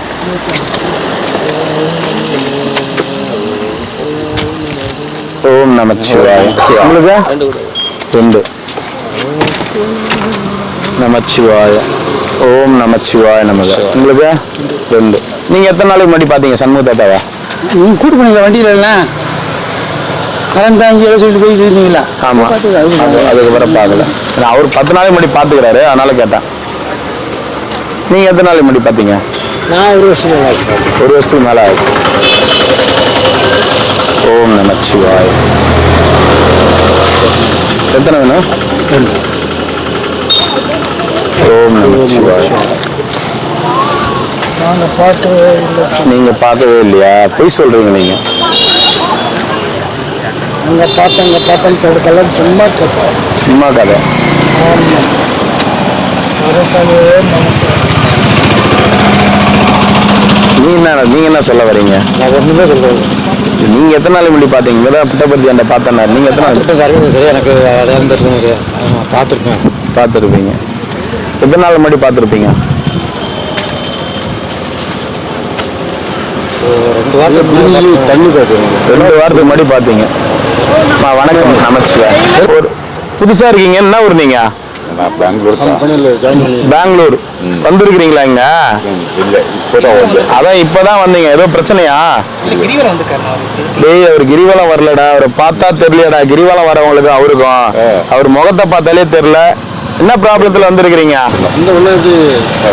ஓம் நமச்சிவாய். உங்களுக்கு 2. நமச்சிவாய. ஓம் நமச்சிவாய நமக. உங்களுக்கு 2. நீங்க எத்தனை நாளைக்கு முன்னாடி பாத்தீங்க சண்முக தாத்தாவா? நீங்க கூட்டு பண்ணீங்க வண்டியில எல்லாம் கலந்தாஞ்சி எல்லாம் சொல்லிட்டு போயிட்டு இருந்தீங்களா? ஆமா, அதுக்கு பிறகு பார்க்கல. அவர் 10 நாளைக்கு முன்னாடி பாத்துக்கிறாரு, அதனால கேட்டேன். நீங்க எத்தனை நாளைக்கு முன்னாடி பாத்தீங்க? நான் 1 வருஷம் ஆச்சு. 1 வருஷத்துக்கு மேல ஆகுது. ஓம் நமச்சிவாய. எத்தனை வேணும்? ஓம் நமச்சிவாய. நாங்கள் பார்க்கவே இல்லை. நீங்க பார்க்கவே இல்லையா? பொய் சொல்றீங்க நீங்க. அங்கே பார்த்தேன்னு சொல்றதெல்லாம் சும்மா கதை. சும்மா கதை. ஆமாம், அரசாங்கவே நினைச்சேன். நீங்க என்ன சொல்ல வரீங்க? நான் ஒன்றுமே சொல்கிறேன். நீங்க எத்தனை நாள் முன்னாடி பாத்தீங்க? இங்கதான் புட்டபர்த்தி அந்த பார்த்தனார். நீங்க எத்தனை நாள்? சரி, எனக்கு அடையாளம் தெரியுங்க. பார்த்துருப்பேன். பார்த்துருப்பீங்க. எத்தனை நாள் முன்னாடி பார்த்துருப்பீங்க? 2 வாரத்துக்கு தண்ணி பார்த்தீங்க. 2 வாரத்துக்கு முன்னாடி பார்த்தீங்க. வணக்கம் நமச்சிவாய். ஒரு புதுசா இருக்கீங்க. என்ன ஊர் நீங்க? பெங்களூர். வந்திருக்கிறீங்களா இங்க? அதான் இப்பதான் வந்தீங்க. ஏதோ பிரச்சனையா? டேய், அவர் கிரிவலம் வரலடா. அவரை பார்த்தா தெரியலடா. கிரிவலம் வரவங்களுக்கு அவருக்கும் அவர் முகத்தை பார்த்தாலே தெரியல. என்ன ப்ராப்ளத்துல வந்திருக்கிறீங்க? இந்த உள்ளது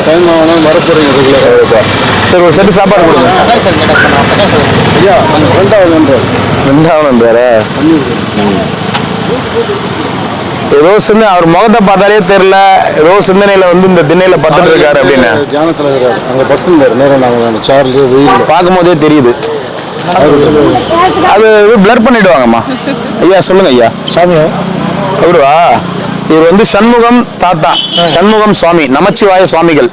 டைம் ஆகணும் வரப்போறீங்க. சரி, ஒரு செட்டு சாப்பாடு கொடுங்க. ஐயா, 2வது ஏதோ சின்ன அவர் முகத்தை பார்த்தாலே தெரியல. ஏதோ சிந்தனையில வந்து இந்த திண்ணையில பத்துட்டு இருக்காரு அப்படின்னு தியானத்துல இருக்காரு. அங்க படுத்துருந்தாரு நேரம். நாங்கள் சார்லி வெயில் பார்க்கும் போதே தெரியுது. அது பிளர் பண்ணிடுவாங்கம்மா. ஐயா சொல்லுங்க ஐயா. சாமியா அவருவா? இவர் வந்து சண்முகம் தாத்தா, சண்முகம் சுவாமி, நமச்சிவாய சுவாமிகள்.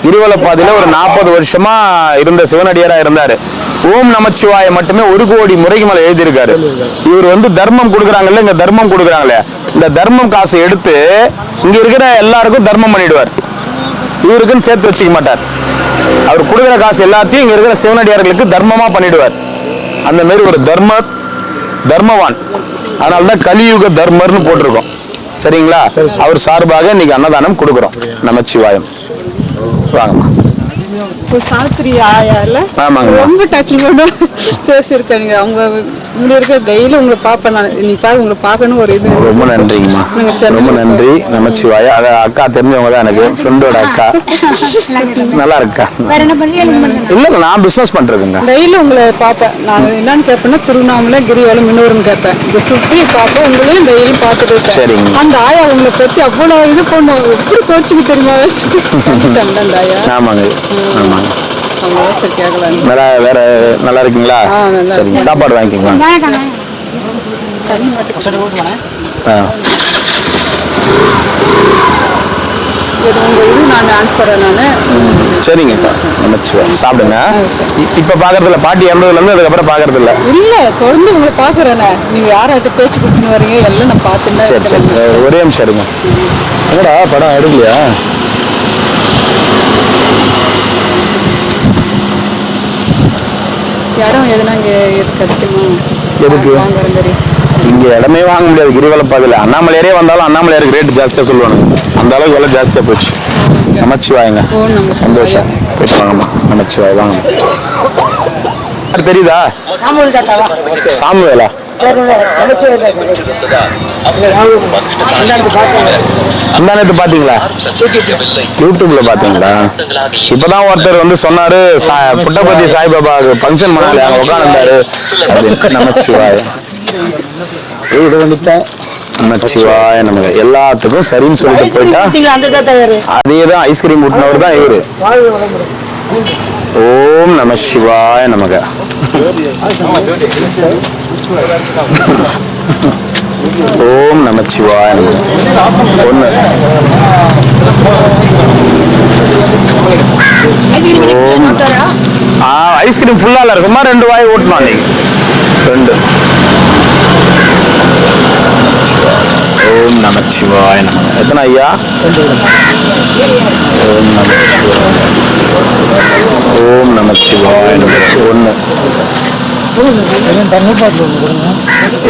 கிரிவல பாதையில ஒரு 40 வருஷமா இருந்த சிவனடியாரா இருந்தாரு. ஓம் நமச்சிவாய மட்டுமே 1 கோடி முறைக்கு மேல எழுதியிருக்காரு. இவர் வந்து தர்மம் கொடுக்குறாங்கல்ல, இங்க தர்மம் கொடுக்குறாங்களே, இந்த தர்மம் காசை எடுத்து இங்க இருக்கிற எல்லாருக்கும் தர்மம் பண்ணிடுவார். இவருக்குன்னு சேர்த்து வச்சுக்க மாட்டார். அவர் கொடுக்குற காசு எல்லாத்தையும் இங்க இருக்கிற சிவனடியார்களுக்கு தர்மமா பண்ணிடுவார். அந்த மாதிரி ஒரு தர்மவான். அதனாலதான் கலியுக தர்மர்னு போட்டிருக்கோம். சரிங்களா? அவர் சார்பாக இன்னைக்கு அன்னதானம் கொடுக்குறோம். நமச்சிவாயம். வாங்கம்மா. சாஸ்திரி ஆயால ரொம்ப டச்சிங்கோட பேசியிருக்காங்க. அவங்க இங்க இருக்க டெய்லி உங்களை பார்ப்பேன் நான். இன்னைக்கு பாரு உங்களை பார்க்கணும் ஒரு இது. ரொம்ப நன்றிங்கம்மா. ரொம்ப நன்றி. நமச்சிவாய. அத அக்கா தெரிஞ்சவங்க தான், எனக்கு ஃப்ரெண்டோட அக்கா. நல்லா இருக்கா? இல்ல, நான் பிசினஸ் பண்றேங்க. டெய்லி உங்களை பார்ப்பேன் நான். என்னன்னு கேட்பேன்னா திருவண்ணாமலை கிரிவலம் இன்னொருன்னு கேட்பேன். இதை சுற்றி பார்ப்பேன். உங்களையும் டெய்லி பார்த்துட்டு இருக்கேன். சரிங்க. அந்த ஆயா உங்களை பத்தி அவ்வளவு இது பண்ணுவோம். எப்படி கோச்சுக்கு தெரியுமா அந்த ஆயா? ஆமாங்க, ஆமாங்க. நல்லா வேற நல்லா இருக்கீங்களா? சரிங்க, சாப்பாடு வாங்கிக்கோங்க. சரிங்கக்கா, நமச்சிவாய். சாப்பிடுங்க. இப்ப பாக்குறதுல பாட்டி இறந்ததுல இருந்து அதுக்கப்புறம் பாக்குறது இல்ல. இல்ல, தொடர்ந்து உங்களை பாக்குறேன். நீங்க யார்கிட்ட பேச்சு கொடுத்துன்னு வரீங்க எல்லாம் நான் பார்த்துட்டேன். சரி சரி, ஒரே நிமிஷம் எடுங்க. என்னடா படம் எடுக்கலையா? இடம் எதுனா இங்க கிடைக்குமா? எதுக்கு? இங்க இடமே வாங்க முடியாது கிரிவல பாதையில. அண்ணாமலையாரே வந்தாலும் அண்ணாமலையாருக்கு ரேட் ஜாஸ்தியா சொல்லுவாங்க. அந்த அளவுக்கு விலை ஜாஸ்தியா போச்சு. நமச்சிவாயங்க. சந்தோஷம். போயிட்டு வாங்கம்மா. நமச்சிவாய். வாங்க. தெரியுதா? சாமுவேலா? முந்தானத்து பாத்தீங்களா? யூடியூப்ல பாத்தீங்களா? இப்பதான் ஒருத்தர் வந்து சொன்னாரு, புட்டபர்த்தி சாய்பாபா ஃபங்க்ஷன் பண்ணாலே அங்க உட்காந்துருந்தாரு. நமச்சிவாய. நமச்சிவாய நமக்கு. எல்லாத்துக்கும் சரின்னு சொல்லிட்டு போயிட்டா அதேதான். ஐஸ்கிரீம் ஊட்டினவர் தான் இவரு. ஓம் நம சிவாய நமக. ஓம் நமச்சிவாய ஒன்று. ஐஸ்கிரீம் ஃபுல்லா இல்ல, சும்மா 2 வாய் ஊட்டணும் அன்னைக்கு. 2. ஓம் நமச்சிவாய நமக. எத்தனை ஐயா? ஓம் நமச்சிவாய. ஓம் நமச்சிவாய நமக. 1.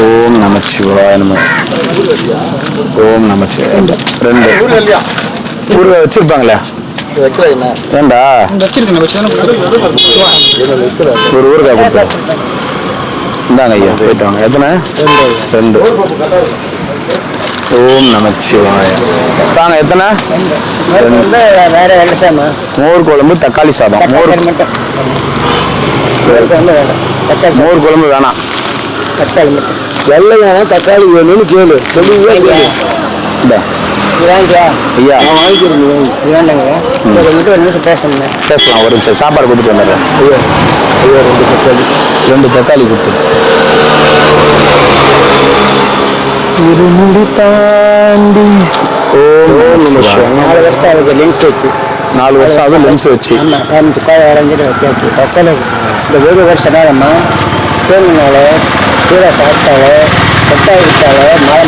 ஓம் நமச்சிவாய நமக. ஓம் நமச்சிவாய. 2. ஊறுகாய் வச்சிருப்பாங்களே ஏண்டா ஒரு ஊறுகாய் கொடுத்தா இந்தாங்க ஐயா, போயிட்டு வாங்க. எத்தனை? 2. ஓம் நமச்சிவாய. தாங்க எத்தனை? 2. மோர் குழம்பு தக்காளி சாதம். மோர் குழம்பு வேணாம், வெள்ளை வேணாம், தக்காளி வேணும்னு கேளு. இந்த ஐயா பேசலாம். ஒரு நிமிஷம் சாப்பாடு கொடுத்துட்டு வந்துடுறேன். ஐயா 2 தக்காளி கொடுத்து. இருமுடி தாண்டி. ஓம் 4 வருஷம் அதுக்கு லென்ஸ் வச்சு. 4 வருஷம் அது லென்ஸ் வச்சு. வரைஞ்சிட்டு வச்சாச்சு. தக்காளி இந்த 1 வருஷம் நேரமா தேங்கினால கீரை சாப்பிட்டால கொட்டாய் விட்டால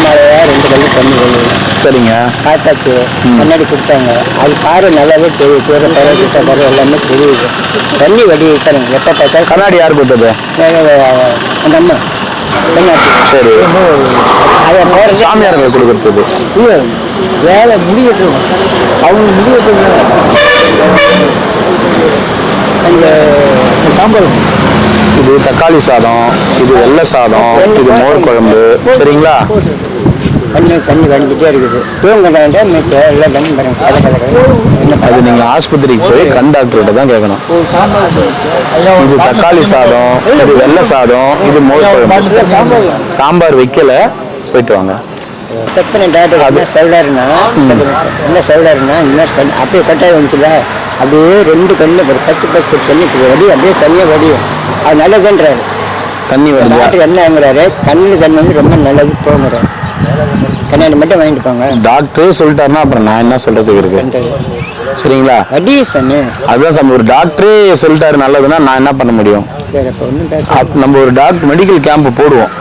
மழையா 2 கல்லு தண்ணி கொள்ளுங்க. சரிங்க. காத்தாச்சு கண்ணாடி கொடுத்தாங்க. அது பாரு நல்லாவே தெரியுது. கீரை பறவை கிட்ட பறவை எல்லாமே தெரியுது. தண்ணி வடி வைக்கிறாங்க. எப்போ பார்த்தாலும் கண்ணாடி யார் கொடுத்தது? அந்த அம்மா சரி. அதை போகிற சாமியார்கள் கொடுக்கறது. வேலை முடியட்டும், அவங்க முடியட்டும். அந்த சாம்பார் இது தக்காளி சாதம், இது வெள்ளை சாதம், இது மோர் குழம்பு. சரிங்களா? தண்ணி வந்துட்டே இருக்குது. எல்லாம் தண்ணி அது நீங்க ஆஸ்பத்திரிக்கு போய் கண் டாக்டர்கிட்ட தான் கேட்கணும். இது தக்காளி சாதம், இது வெள்ளை சாதம், இது மோர் குழம்பு. சாம்பார் வைக்கல, போயிட்டு வாங்க. டாக்டர் சொல்றாருன்னா என்ன சொல்றாருன்னா, இந்த மாதிரி அப்படியே கொட்டாய் வந்துச்சுல, அப்படியே 2 கண்ணு 10 தண்ணி வடி அப்படியே தண்ணியாக வடியும். அது நல்லதுன்றாரு. தண்ணி வருது. டாக்டர் என்னங்கிறாரு, கண்ணு தண்ணி வந்து ரொம்ப நல்லது போங்கிறாரு. கண்ணாடி மட்டும் வாங்கிட்டு போங்க. டாக்டரே சொல்லிட்டாருன்னா அப்புறம் நான் என்ன சொல்றதுக்கு இருக்கு? சரிங்களா? வடி சாமி அதுதான் சாமி, ஒரு டாக்டரே சொல்லிட்டாரு நல்லதுன்னா நான் என்ன பண்ண முடியும்? சரி, அப்போ ஒன்றும் நம்ம ஒரு டாக்டர் மெடிக்கல் கேம்ப் போடுவோம்.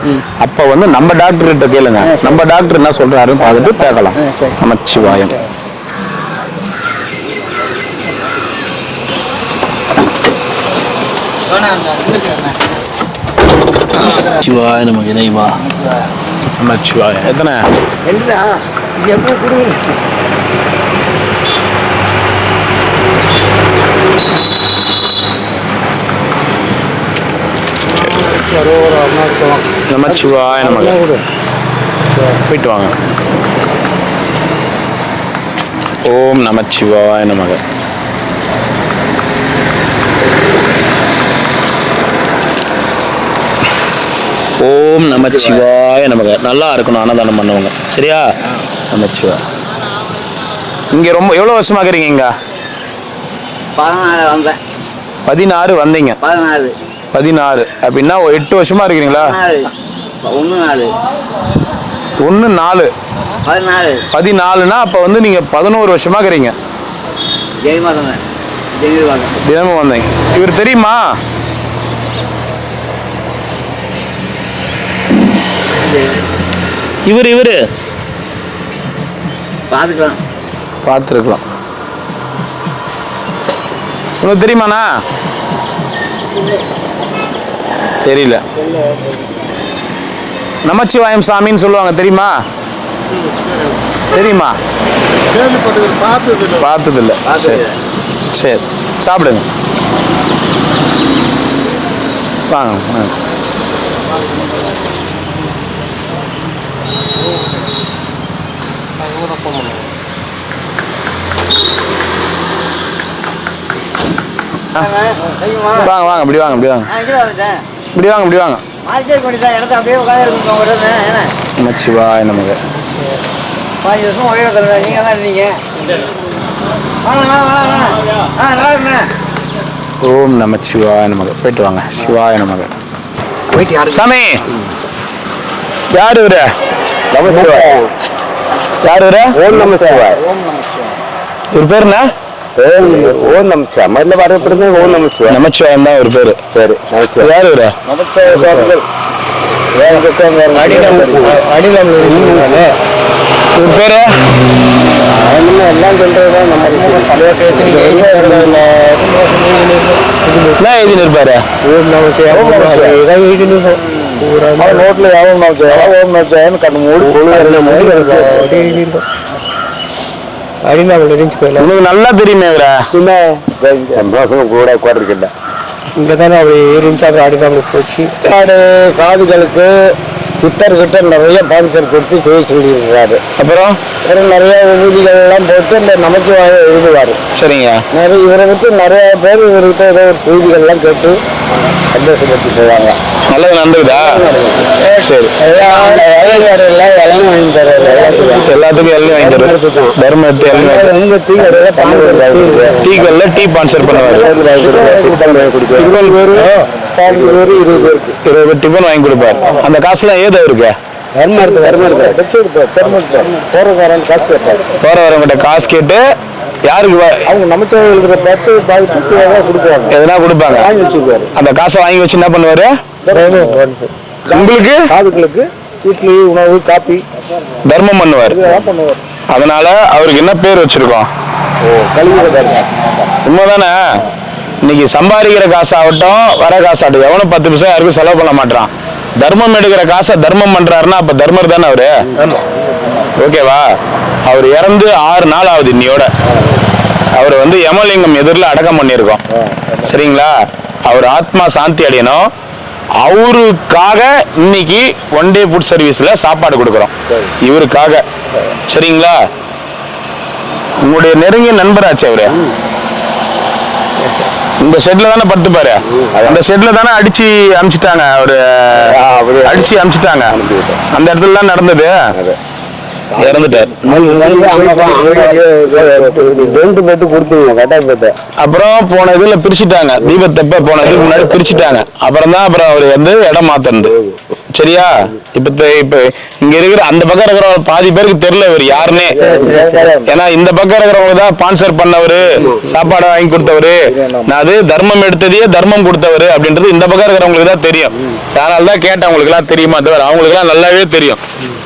அப்ப வந்து நம்ம டாக்டர் கிட்ட கேளுங்க, நம்ம டாக்டர் என்ன சொல்றாருன்னு பார்த்துட்டு கேட்கலாம். நமச்சிவாயம். சிவாய நமக்கு இணைவா. நமச்சிவாய. எத்தனை? நமச்சிவாய நமக்கு. போயிட்டு வாங்க. ஓம் நமச்சிவாய நமக. ஓம் நமச்சிவாய நமக. நல்லா இருக்கணும் அன்னதானம் பண்ணுவாங்க. சரியா? நமச்சிவாய. இங்க ரொம்ப எவ்வளவு வருஷமா இருக்கிறீங்க? இங்க 16 வந்தேன். 16 வந்தீங்க. 14 அப்படின்னா 8 வருஷமா இருக்கிறீங்களா? 1 4 14னா அப்ப வந்து நீங்க 11 வருஷமா இருக்கிறீங்க. தினமும் வந்தீங்க. இவர் தெரியுமா? இவரு பார்த்துருக்கலாம். உங்களுக்கு தெரியுமாண்ணா? தெரியல. நமச்சிவாயம் சாமின்னு சொல்லுவாங்க, தெரியுமா? தெரியுமா? பார்த்ததில்ல. சரி சரி, சாப்பிடுங்க. வாங்க. வாங்க வாங்க, இப்படி வாங்க, இப்படி வாங்க, இப்படி வாங்க, இப்படி வாங்க. நமச்சிவாய நமக. 5 வருஷம் ஒரே இடத்துல நீங்க தான் இருந்தீங்க. ஓம் நமச்சிவாய நமக. போயிட்டு வாங்க. சிவாய நமக. சாமி யாரு இவரு? யாரு இவரு? ஓம் நம சிவாய். இவர் பேர் என்ன? ஓம் நம சிவாய். முதல்ல வரப்படுறது ஓம் நம சிவாய். நமச்சிவாயம் தான் ஒரு பேரு. சரி நமச்சிவாய். யாரு இவரு? இவர் பேரு எல்லாம் சொல்றதுதான் நம்ம என்ன எழுதி இருப்பாரு? நோட்ல ஓம் நம சிவாய் ஓம் நம சிவாய்னு கண்ணு மூடி உனக்கு நல்லா தெரியுமே இவர. கூட உட்காந்துருக்கிட்ட இங்கே தானே அப்படி இருந்துச்சு. அப்புறம் அடிக்காமல் போச்சு. காதுகளுக்கு கிட்ட நிறைய பான்சர் கொடுத்து செய்ய சொல்லியிருக்கிறாரு. அப்புறம் நிறைய விபூதிகள் எல்லாம் போட்டு இந்த நமச்சிவாய எழுதுவாரு. சரிங்க. நிறைய இவரை விட்டு நிறைய பேர் இவர்கிட்ட ஏதோ ஒரு செய்திகள் எல்லாம் கேட்டு சந்தோஷப்பட்டு போவாங்க. நல்லது நடந்துக்குதா? சரி. இளம் வாங்கி தர்றாரு. எல்லாத்துக்கும் எல்லாம் வாங்கி தருவாரு. தர்மம் எடுத்து எல்லாம் டீ கல்ல டீ ஸ்பான்சர் பண்ணுவாரு. 20 டிஃபன் வாங்கி கொடுப்பாரு. அந்த காசுலாம் ஏதோ இருக்கு போற வரவங்கிட்ட காசு கேட்டு யாருக்கு அவங்க நமச்சிவாய பார்த்து கொடுக்குவாங்க. எதனா கொடுப்பாங்க. அந்த காசை வாங்கி வச்சு என்ன பண்ணுவாரு? உங்களுக்கு சாதுக்களுக்கு இட்லி உணவு காப்பி தர்மம் பண்ணுவார். அதனால அவருக்கு என்ன பேர் வச்சிருக்கோம்? உண்மைதானே? இன்னைக்கு சம்பாதிக்கிற காசாகட்டும் வர காசாகட்டும் எவனும் 10 பைசா யாருக்கும் செலவு பண்ண மாட்டான். தர்மம் எடுக்கிற காசை தர்மம் பண்றாருன்னா அப்ப தர்மர் தானே அவரு. ஓகேவா? அவர் இறந்து 6 நாள் ஆகுது இன்னையோட. அவர் யமலிங்கம் எதிரில் அடக்கம் பண்ணியிருக்கோம். சரிங்களா? அவர் ஆத்மா சாந்தி அடையணும். அவருக்காக இன்னைக்கு 1 டே ஃபுட் சர்வீஸ்ல சாப்பாடு கொடுக்குறோம் இவருக்காக. சரிங்களா? உங்களுடைய நெருங்கிய நண்பராச்சு அவரு. இந்த ஷெட்ல தானே படுத்துப்பாரு. அந்த ஷெட்ல தானே அடிச்சு அமிச்சிட்டாங்க. அவரு அடிச்சு அமிச்சிட்டாங்க. அந்த இடத்துல தான் நடந்தது. இறந்துட்டார். அப்புறம் போன இதுல பிரிச்சுட்டாங்க. தீபத்தப்ப போன இதுக்கு முன்னாடி பிரிச்சுட்டாங்க. அப்புறம் அவர் இடம் மாத்தறது. சரியா? இப்ப இங்க இருக்கிற அந்த பக்கம் இருக்கிற பாதி பேருக்கு தெரியல இவர் யாருன்னே. ஏன்னா இந்த பக்கம் இருக்கிறவங்க தான் ஸ்பான்சர் பண்ணவரு, சாப்பாடு வாங்கி கொடுத்தவரு, நான் அது தர்மம் எடுத்ததையே தர்மம் கொடுத்தவரு அப்படின்றது இந்த பக்கம் இருக்கிறவங்களுக்கு தான் தெரியும். அதனால தான் கேட்டேன், உங்களுக்கு எல்லாம் தெரியுமா? அவங்களுக்கு எல்லாம் நல்லாவே தெரியும்.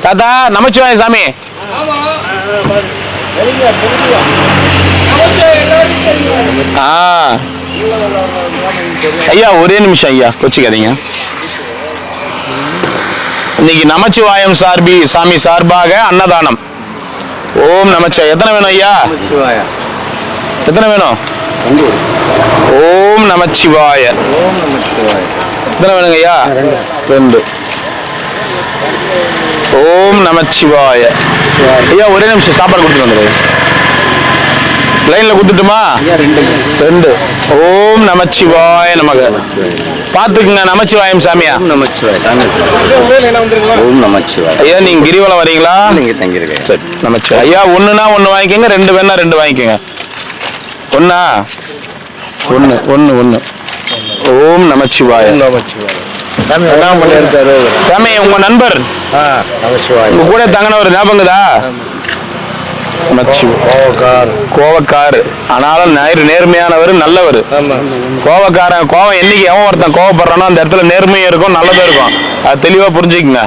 தாத்தா நமச்சிவாய சாமி. ஐயா ஒரே நிமிஷம் ஐயா, கொச்சிக்காதீங்க. இன்னைக்கு நமச்சிவாயம் சாமி சார்பாக அன்னதானம். ஓம் நமச்சிவாய. எத்தனை வேணும் ஐயா? எத்தனை வேணும்? ஓம் நமச்சிவாய. எத்தனை வேணுங்க ஐயா? 2. ஓம் நமச்சிவாய. ஐயா ஒரே நிமிஷம் சாப்பாடு கொடுத்துட்டு வந்துடு. லைன்ல கொடுத்துட்டுமா? 2. ஓம் நமச்சிவாய நமக. பாத்துக்குங்க. நமச்சிவாயம் சாமியா? ஐயா நீங்க கிரிவலம் வரீங்களா? சரி நமச்சிவாய. ஐயா 1னா 1 வாங்கிக்கோங்க, 2 வேணா 2 வாங்கிக்கோங்க. 1. ஓம் நமச்சிவாய. சாமி உங்க நண்பர் உங்க கூட தங்கினவர் ஞாபகங்களா? கோவக்காரு. ஆனாலும் நேர்மையானவர், நல்லவர். கோவக்காரன் கோவம் என்னைக்கு எவன் ஒருத்தன் கோவப்படுறானோ அந்த இடத்துல நேர்மையும் இருக்கும், நல்லதும் இருக்கும். அது தெளிவா புரிஞ்சுக்குங்க.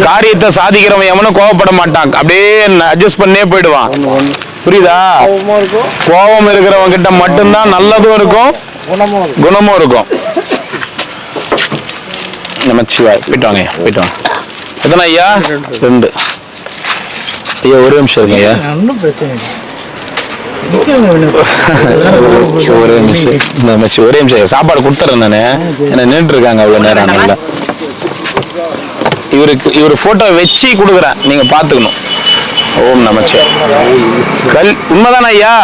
காரியத்தை சாதிக்கிறவன் எவனும் கோவப்பட மாட்டான். அப்படியே அட்ஜஸ்ட் பண்ணே போயிடுவான். புரியுதா? கோபம் இருக்கிறவங்க கிட்ட மட்டும்தான் நல்லதும் இருக்கும், குணமும் இருக்கும். நமச்சிவாய். போயிட்டு வாங்க. எத்தனை ஐயா? 2. ஐயா ஒரே நிமிஷம் இருங்க ஐயா. ஒரே நிமிஷம் சாப்பாடு கொடுத்துறேன் நானு. என்ன நின்று இருக்காங்க அவ்வளவு நேரம். நல்லா இவரு போட்டோ வச்சு கொடுக்குறேன், நீங்க பாத்துக்கணும். ஓம் நமச்சிவாய். உண்மைதானே ஐயா?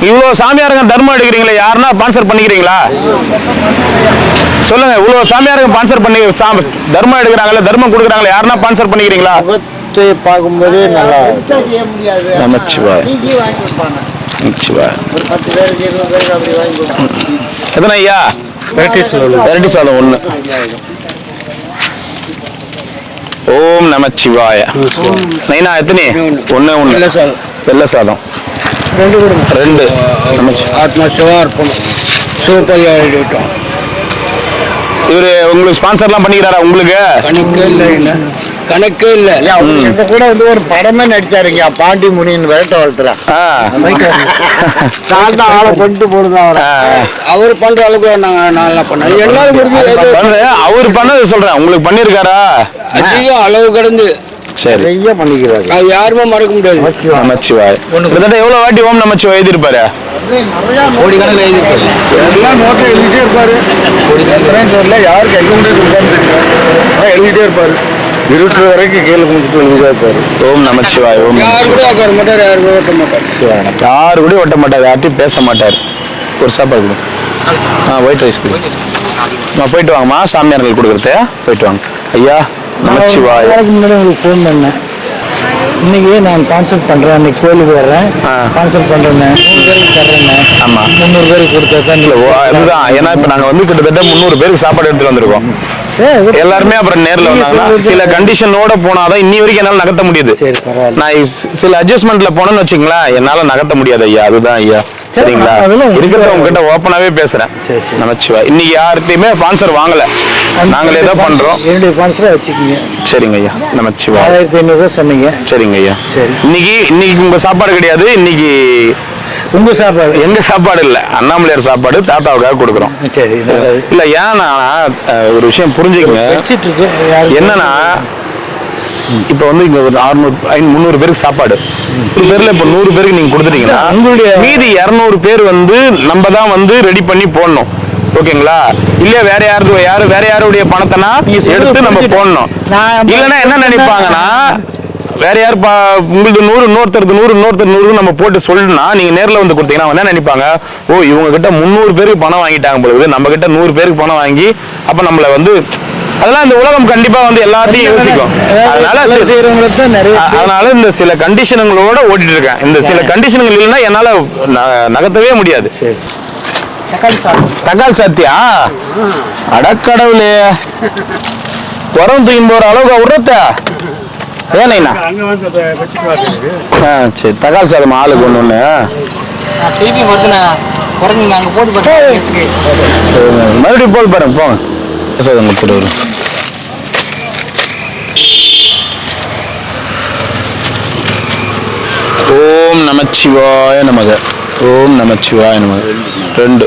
இவ்வளவு சாமியாருங்க தர்மம் எடுக்கிறீங்களா? யாருன்னா ஸ்பான்சர் பண்ணிக்கிறீங்களா? சொல்லுங்க. இவ்வளவு சாமியாருங்க ஸ்பான்சர் பண்ணி தர்மம் எடுக்கிறாங்களா, தர்மம் கொடுக்குறாங்களா? யாருன்னா ஸ்பான்சர் பண்ணிக்கிறீங்களா? பார்க்கும்போதே நல்லா நமச்சிவாய். நமச்சிவாய. ஒரு 10 பேருக்கு 20 பேருக்கு அப்படி வாங்கி கொடுப்போம். எத்தனை ஐயா? வெரைட்டி சாதம் 1. ஓம் நமச்சிவாய. நைனா எத்தனை? 1 வெள்ளை சாதம் 2. ஆத்மா சிவார்ப்பம் சிவப்பதியா எழுதிட்டோம். இவரு உங்களுக்கு ஸ்பான்சர்லாம் பண்ணிக்கிறாரா உங்களுக்கு? கணக்கே இல்லை. எங்க கூட வந்து ஒரு படமே நடிச்சாருங்க, பாண்டி முனியின் வேட்டவளத்துல. நான் தான் ஆளை கொண்டு போடுதான் அவரை. அவர் பண்ற அளவுக்கு நாங்க நல்லா பண்ணோம். எல்லாரும் அவர் பண்ணது சொல்றேன், உங்களுக்கு பண்ணிருக்காரா? அதிகம் அளவு கடந்து சரி நிறைய பண்ணிக்கிறாரு. அது யாருமே மறக்க முடியாது. நமச்சிவாய். கிட்டத்தட்ட எவ்வளவு வாட்டி ஓம் நமச்சிவாய் எழுதியிருப்பாரு? கோடிக்கணக்கில் எழுதிருப்பாரு. எல்லாம் நோட்டை எழுதிட்டே இருப்பாரு. யாருக்கு எங்க முடியாது எழுதிட்டே இருப்பாரு. இருட்டு வரைக்கும் கீழே கும்பிட்டு எழுதிட்டே இருப்பாரு. ஓம் நமச்சிவாய். ஓம் யாரு கூட உட்கார மாட்டார், யாரு கூட ஓட்ட மாட்டார். யாரு கூட ஒட்ட மாட்டார், யார்ட்டையும் பேச மாட்டார். ஒரு சாப்பாடு கொடு. ஒயிட் ரைஸ் கொடு. போயிட்டு வாங்கம்மா, சாமியார்கள் கொடுக்குறது. போயிட்டு வாங்க ஐயா. நமச்சிவாய். முன்னாடி உங்களுக்கு ஃபோன் பண்ணேன். இன்னைக்கு நான் கான்செப்ட் பண்றேன், இன்னைக்கு கோயிலுக்கு வர்றேன், கான்செப்ட் பண்றேன், 3 பேருக்கு தர்றேன். ஆமா 300 பேருக்கு கொடுத்ததான். அதுதான். ஏன்னா இப்ப நாங்க வந்து கிட்டத்தட்ட 300 பேருக்கு சாப்பாடு எடுத்துட்டு வந்திருக்கோம். எல்லாருமே அப்புறம் நேர்ல வந்தாங்க. சில கண்டிஷனோட போனாதான் இன்னி வரைக்கும் என்னால நகர்த்த முடியுது. நான் சில அட்ஜஸ்ட்மெண்ட்ல போனேன்னு வச்சுங்களேன், என்னால நகர்த்த முடியாது ஐயா. அதுதான் ஐயா. சரிங்களா? இருக்கிறத உங்ககிட்ட ஓப்பனாவே பேசுறேன். நமச்சிவாய். இன்னைக்கு யார்கிட்டயுமே ஸ்பான்சர் வாங்கல, நாங்களே தான் பண்றோம். என்னுடைய ஸ்பான்சரா வச்சுக்கீங்க. சரிங்க ஐயா. நமச்சிவாய். 1500 சொன்னீங்க. சரிங்க ஐயா. சரி. இன்னைக்கு உங்க சாப்பாடு கிடையாது, இன்னைக்கு உங்க சாப்பாடு. எங்க சாப்பாடு இல்ல, அண்ணாமலையார் சாப்பாடு தாத்தாவுக்காக கொடுக்குறோம். சரி. இல்ல ஏன்னா ஒரு விஷயம் புரிஞ்சுக்கங்க. என்னன்னா இப்ப வந்து இங்க ஒரு 300 பேருக்கு சாப்பாடு, 100 பேர்ல இப்ப 100 பேருக்கு நீங்க கொடுத்துட்டீங்கன்னா உங்களுடைய மீதி 200 பேர் வந்து நம்ம தான் வந்து ரெடி பண்ணி போடணும். ஓகேங்களா? இல்ல வேற யாருடைய பணத்தைனா எடுத்து நம்ம போடணும். இல்லைன்னா என்ன நினைப்பாங்கன்னா, வேற யார் உங்களுக்கு 100 இன்னொருத்தருக்கு 100 நம்ம போட்டு சொல்லணும்னா நீங்க நேர்ல வந்து கொடுத்தீங்கன்னா என்ன நினைப்பாங்க, ஓ இவங்க கிட்ட 300 பேருக்கு பணம் வாங்கிட்டாங்க பொழுது, நம்ம கிட்ட 100 பேருக்கு பணம் வாங்கி அப்ப நம்மள வந்து அதெல்லாம் இந்த உலகம் கண்டிப்பா வந்து எல்லாத்தையும் யோசிக்கும். அதனால இந்த சில கண்டிஷன்களோட ஓட்டிட்டு இருக்கேன். இந்த சில கண்டிஷன்கள் இல்லைன்னா என்னால நகர்த்தவே முடியாது. தக்காளி சாத்தியா? அடக்கடவுளே, உரம் தூக்கி போற அளவுக்கு உரத்த ஏனைண்ணா. சரி, தக்காளி சாதம் ஆளுக்கு ஒண்ணு. திருப்பி குறைஞ்சி அங்கே போட்டு மறுபடியும் போல் பாருங்க, போங்க சாதம் கொடுத்துட்டு வரும். ஓம் நமச்சிவாய நமக. ஓம் நமச்சிவாய நமக. 2.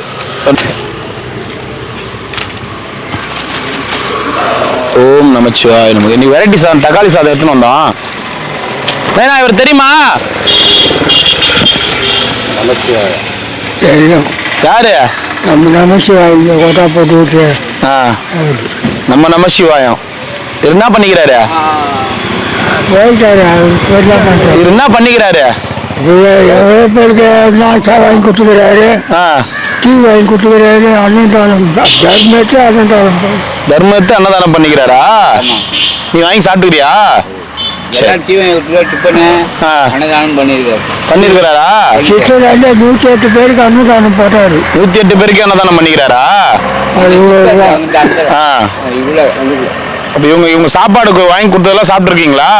ஓம் நமச்சிவாய நமக. இன்னைக்கு வெரைட்டி சாதம், தக்காளி சாதம் எடுத்துன்னு வந்தோம். வேணா இவர் தெரியுமா? தெரியும். யாரு? நம்ம நமசிவாயம் ஓட்டா போட்டு விட்டு. நம்ம நமசிவாயம். இவர் என்ன பண்ணிக்கிறாரு? இவர் என்ன பண்ணிக்கிறாரு? எவ்வளோ பேருக்கு நாசா வாங்கி கொடுத்துக்கிறாரு, டீ வாங்கி கொடுத்துக்கிறாரு, அன்னதானம் தர்மத்தை அன்னதானம் பண்ணிக்கிறாரா? நீ வாங்கி சாப்பிட்டுக்கிறியா? பண்ணிருக்கிறாரா? 108 பேருக்கு அன்னதானம் போட்டாரு. 108 பேருக்கு அன்னதானம் பண்ணிக்கிறாரா? அப்ப இவங்க சாப்பாடு வாங்கி கொடுத்ததெல்லாம் சாப்பிட்டுருக்கீங்களா?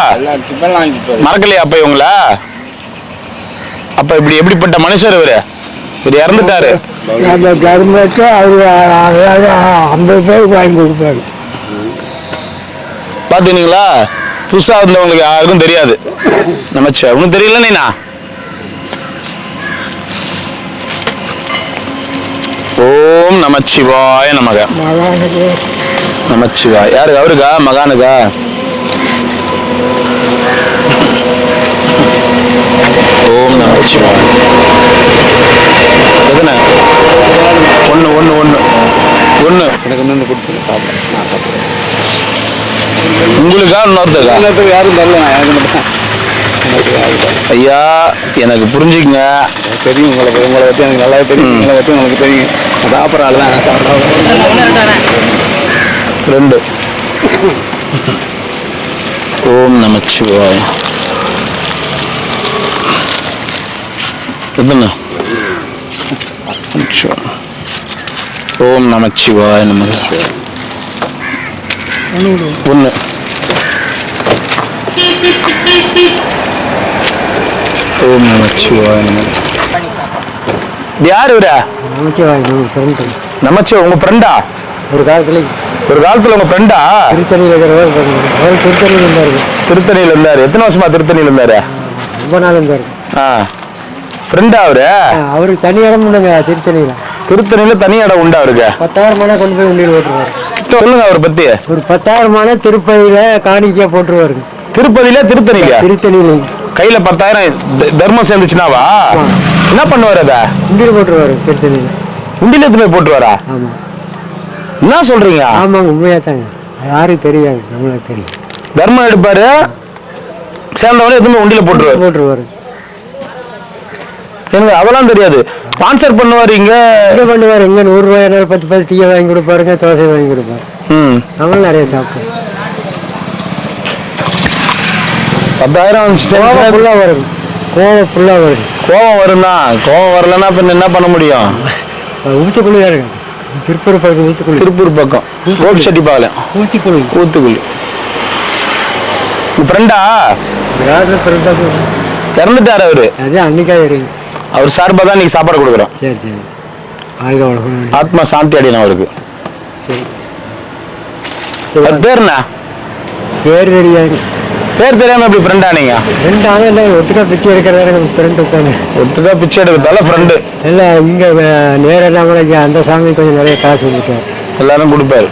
மறக்கலையா அப்ப இவங்கள? அப்ப இப்படி எப்படிப்பட்ட மனுஷர் இவரு? இவர் இறந்துட்டாரு. தர்மத்தை அவரு 50 பேருக்கு வாங்கி கொடுப்பாரு. பாத்தீங்களா? புதுசா இருந்தவங்களுக்கு யாருக்கும் தெரியாது. நமச்சு ஒன்னும் தெரியல. நீனா ஓம் நமச்சிவாய நமக. நமச்சிவாய். யாருக்கு? அவருக்கா? மகானுக்கா? ஓம் நமச்சிவாய். எதுனா ஒன்று எனக்கு இன்னொன்று கொடுத்து சாப்பிட்றேன். உங்களுக்கா இன்னொருத்தருக்கா? யாரும் தரல, எனக்கு மட்டும். ஐயா எனக்கு புரிஞ்சுக்கங்க. தெரியும் உங்களை பற்றி எனக்கு நல்லா தெரியும். உங்களை பற்றி உங்களுக்கு தெரியும். சாப்பிட்றாள் 2. ஓம் நமச்சிவாய். எதுனா ஓம் நமச்சிவாய நமக. 1 ஓம் நமச்சிவாய நமக. யார் இவரா? நமச்சிவாய உங்க ஃப்ரெண்டா? ஒரு காலத்துல உங்க ஃப்ரெண்டா? திருத்தணியில இருந்தாரு. எத்தனை வருஷமா திருத்தணியில இருந்தாரு? ரொம்ப நாள் இருந்தாரு. ஃப்ரெண்டா அவரு? அவருக்கு தனி இடம் உண்டுங்க திருத்தணியில தனி இடம் உண்டா அவருக்கு? 10,000 கொண்டு போய் உண்டியில் போட்டுருவாரு. சொல்லுங்க அவரை பத்தி. ஒரு 10,000 திருப்பதியில காணிக்கையா போட்டுருவாரு. திருப்பதியில திருத்தணியில கையில 10,000 தர்மம் சேர்ந்துச்சுனாவா? என்ன பண்ணுவாரு? அத உண்டியில் போட்டுருவாரு. திருத்தணியில உண்டியில எடுத்து போய் போட்டுருவாரா? ஆமா. என்ன சொல்றீங்க? ஆமாங்க, உண்மையா தாங்க. யாருக்கு தெரியாது, நம்மளுக்கு தெரியும். தர்மம் எடுப்பாரு, சேர்ந்தவரை எதுவுமே உண்டியில போட்டுருவாரு. எனக்கு அதெல்லாம் தெரியாது. ஸ்பான்சர் பண்ணுவாரு. இங்க பண்ணுவாரு. இங்க 100 ரூபாய் 10 டீயை வாங்கி கொடுப்பாருங்க, தோசை வாங்கி கொடுப்பாரு. நம்மளும் நிறைய சாப்பிட்டோம். 10,000 ஃபுல்லா வரும். கோவம் வரும் தான். கோவம் வரலன்னா பின்ன என்ன பண்ண முடியும்? ஊத்துக்குழி இருக்கு. திருப்பூர் பக்கம் ஊத்துக்குழி. திருப்பூர் பக்கம் கோபிச்செட்டிப்பாளையம் ஊத்துக்குழி. உங்க ஃப்ரெண்டா? இறந்துட்டாரு அவரு. அதே அன்னைக்கா இருக்கு. அவர் சார்பா தான் நீங்க சாப்பாடு கொடுக்குறோம். சரி. ஆத்மா சாந்தி அடையணும் அவருக்கு. சரி. பேர் என்ன? பேர் தெரியாது. பேர் தெரியாம எப்படி ஃப்ரெண்டா நீங்க? ஃப்ரெண்ட் ஆனால் இல்லை, ஒட்டுக்கா பிச்சை எடுக்கிறதால ஃப்ரெண்டு தானே. ஒட்டுக்கா பிச்சை எடுக்கிறதால ஃப்ரெண்டு இல்லை. இங்கே நேரெல்லாம் கூட இங்கே அந்த சாமி கொஞ்சம் நிறைய காசு கொடுத்தாரு. எல்லாரும் கொடுப்பாரு.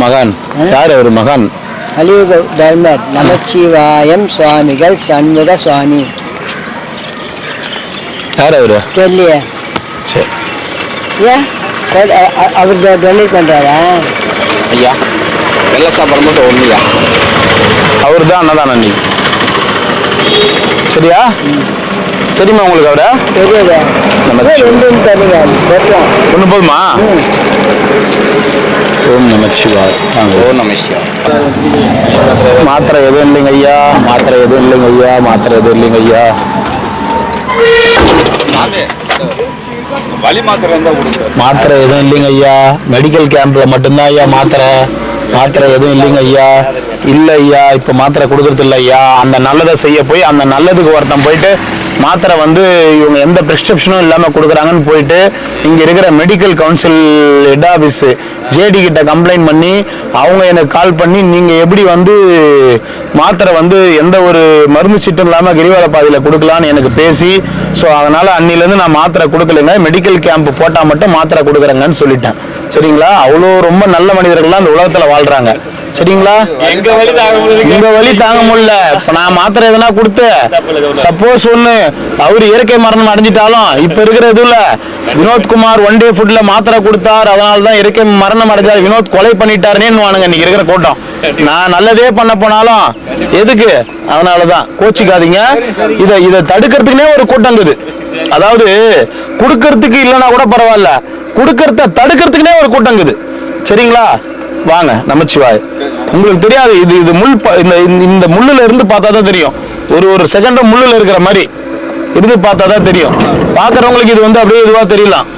மகான் யார் அவரு? மகான் கலியுக தர்மர் நமச்சிவாயம் சுவாமிகள் சண்முக சுவாமி. யார் அவரு? தெரியலையே. சரி. ஏன் அவர் டொனேட் பண்றாரா? ஐயா வெள்ளை சாப்பாடு மட்டும் ஒண்ணுயா. அவரு தான் அண்ணதான் நீ. சரியா? தெரியுமா உங்களுக்கு அவரை? தெரியாது. ஒண்ணு போதுமா? ஓம் நமச்சிவாய். ஓம் நமச்சிவாய். மாத்திரை எதுவும் இல்லைங்க ஐயா. மாத்திரை எதுவும் இல்லைங்க ஐயா. மாத்திரை எதுவும் இல்லைங்க ஐயா. மெடிக்கல் கேம்ப்ல மட்டும்தான் ஐயா மாத்திரை எதுவும் இல்லைங்க ஐயா. இல்ல ஐயா, இப்ப மாத்திரை கொடுக்கறது இல்லை ஐயா. அந்த நல்லதை செய்ய போய் அந்த நல்லதுக்கு ஒருத்தன் போயிட்டு மாத்திரை இவங்க எந்த பிரிஸ்கிரிப்ஷனும் இல்லாம கொடுக்குறாங்கன்னு போயிட்டு இங்க இருக்கிற medical council head office JD கிட்ட கம்ப்ளைண்ட் பண்ணி அவங்க எனக்கு கால் பண்ணி நீங்க எப்படி மாத்திரை எந்த ஒரு மருந்து சீட்டும் இல்லாம கிரிவல பாதையில கொடுக்கலான்னு எனக்கு பேசி, ஸோ அதனால அன்னிலேருந்து நான் மாத்திரை கொடுக்கலைங்க, மெடிக்கல் கேம்ப் போட்டா மட்டும் மாத்திரை கொடுக்குறேங்கன்னு சொல்லிட்டேன். சரிங்களா? அவ்வளோ ரொம்ப நல்ல மனிதர்கள்லாம் அந்த உலகத்துல வாழ்றாங்க. சரிங்களா? எங்க வலி தாங்க முடியல. இப்ப நான் மாத்திரை எதனா கொடுத்து சப்போஸ் அவரு இயற்கை மரணம் அடைஞ்சிட்டாலும் இப்ப இருக்கிற இதுல வினோத்குமார் ஒன் டே ஃபுட்ல மாத்திரை கொடுத்தார், அதனாலதான் இயற்கை மரணம் அடைஞ்சார், வினோத் கொலை பண்ணிட்டாருன்னு வானுங்க இன்னைக்கு இருக்கிற கூட்டம். நான் நல்லதே பண்ண போனாலும் எதுக்கு? அதனாலதான் கோச்சிக்காதீங்க. இதை தடுக்கிறதுக்குனே ஒரு கூட்டம் இருக்குது. அதாவது கொடுக்கறதுக்கு இல்லைன்னா கூட பரவாயில்ல, கொடுக்கறத தடுக்கிறதுக்குனே ஒரு கூட்டம் இருக்குது. சரிங்களா? வாங்க நமச்சிவாய். உங்களுக்கு தெரியாது, இது முள். இந்த முள்ளுல இருந்து பார்த்தா தான் தெரியும். ஒரு செகண்ட் முள்ளுல இருக்கிற மாதிரி இருந்து பார்த்தா தான் தெரியும். பாக்குறவங்களுக்கு இது அப்படியே இதுவா தெரியலாம்.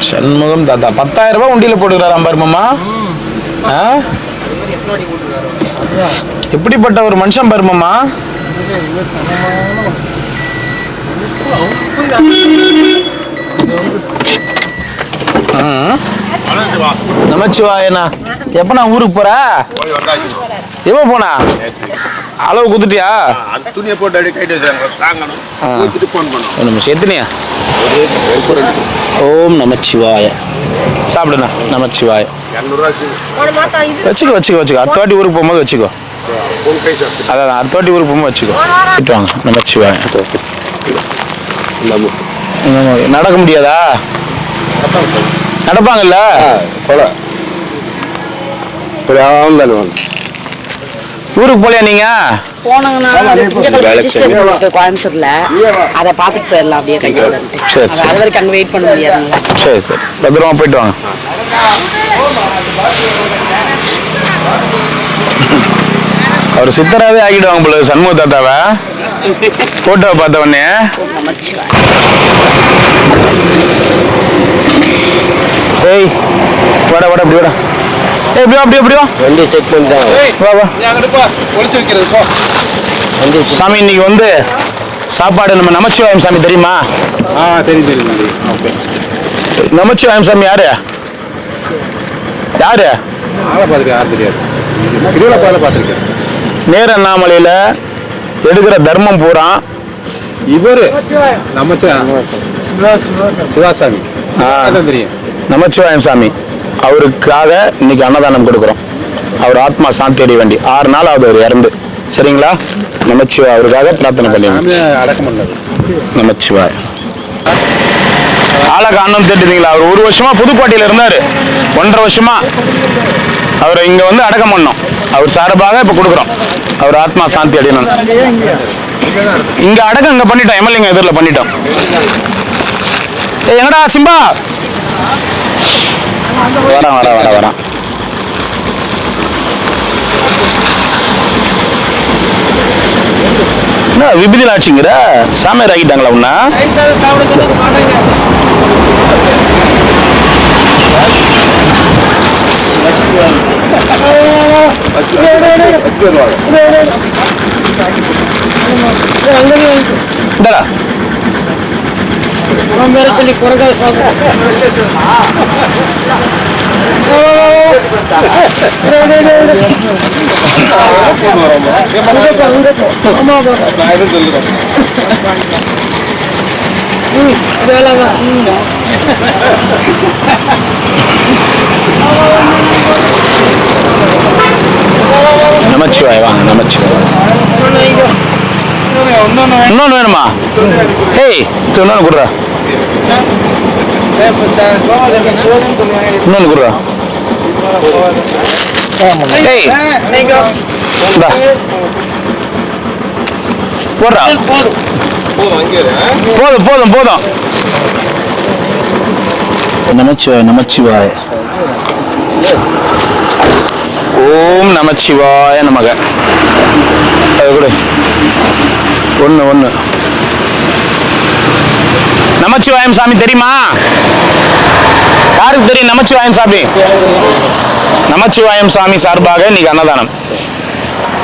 சண்முகம் தாத்தா 10,000 ரூபாய் உண்டியில போட்டுக்கிறாராம் பாருமாமா. எப்படிப்பட்ட ஒரு மனுஷன் பாருமாமா. நமச்சிவாயண்ணா. எப்ப நான் ஊருக்கு போற? எப்ப போனா? அளவு குத்துட்டியா? துணியை போட்டு அப்படியே கைட்டு வச்சாங்க. எத்தனையா? ஓம் நமச்சிவாய. சாப்பிடுண்ணா. நமச்சிவாய. வச்சுக்கோ. அடுத்த வாட்டி ஊருக்கு போகும்போது வச்சுக்கோ. அதான் அடுத்த வாட்டி ஊருக்கு போகும்போது வச்சுக்கோ. வாங்க. நமச்சிவாய. நடக்க முடியாதா? நடப்பாங்கல்ல. ஊருக்கு போலையா நீங்க? போனாங்கன்னா கோயம்புத்தூர்ல அதை பார்த்துட்டு போயிடலாம் அப்படியே கையோட. சரி அது வரைக்கும் அங்கே வெயிட் பண்ண முடியாதுங்களா? சரி சரி, பத்திரமா போயிட்டு வாங்க. அவர் சித்தராவே ஆக்கிடுவாங்க போல சண்முக தாத்தாவை போட்டோவை பார்த்த உடனே. ஏய் வாடா வாடா அப்படி வாடா. ஏய் எப்படியா அப்படி எப்படியா வண்டி செக் பண்ணிட்டாங்க. வா வா. ஒளிச்சு வைக்கிறது போ. சாமி இன்னைக்கு வந்து சாப்பாடு நம்ம நமச்சிவாயம் சாமி தெரியுமா? தெரியும். ஓகே. நமச்சிவாயம் சாமி யாரு யாரு? ஆளை பார்த்துருக்கேன், யாரும் தெரியாது. திருவிழா பார்த்துருக்கேன். நேர அண்ணாமலையில எடுக்கிற தர்மம் பூரா இவரு நம்ம சிவாசாமி அதான் தெரியும். நமச்சிவாயம் சாமி அவருக்காக இன்னைக்கு அன்னதானம் கொடுக்குறோம். அவர் ஆத்மா சாந்தி அடைய வேண்டி 6 நாள் ஆகுது அவர் இறந்து. சரிங்களா? நமச்சிவாய் அவருக்காக பிரார்த்தனை பண்ணி அடக்கம் பண்ணது. நமச்சிவாய் ஆளை காரணம் தெரிஞ்சுங்களா? அவர் 1 வருஷமா புதுக்கோட்டையில இருந்தாரு. 1.5 வருஷமா அவரை இங்க வந்து அடக்கம் பண்ணோம். அவர் சார்பாக இப்ப கொடுக்குறோம். அவர் ஆத்மா சாந்தி அடையணும். இங்க அடக்கம் இங்க பண்ணிட்டோம். எம்எல்ஏங்க எதிரில் பண்ணிட்டோம். எங்கடா சிம்பா? வரான். என்ன விபதியில் ஆச்சுங்கிற சாமியார் ஆகிட்டாங்களா உன்ன? இந்தடா நமச்சிவாய் வாங்க. நமச்சிவாய் இன்னொன்னு வேணுமா? ஏய் இன்னொன்னு கொடுறா. இன்னொன்னு கொடுறா. ஏய் இந்தா போடுறா. போதும். நமச்சிவாய் ஓம் நமச்சிவாய நமக. அது கூட ஒன்று நமச்சிவாயம் சாமி தெரியுமா? யாருக்கு தெரியும் நமச்சிவாயம் சாமி? நமச்சிவாயம் சாமி சார்பாக இன்னைக்கு அன்னதானம்.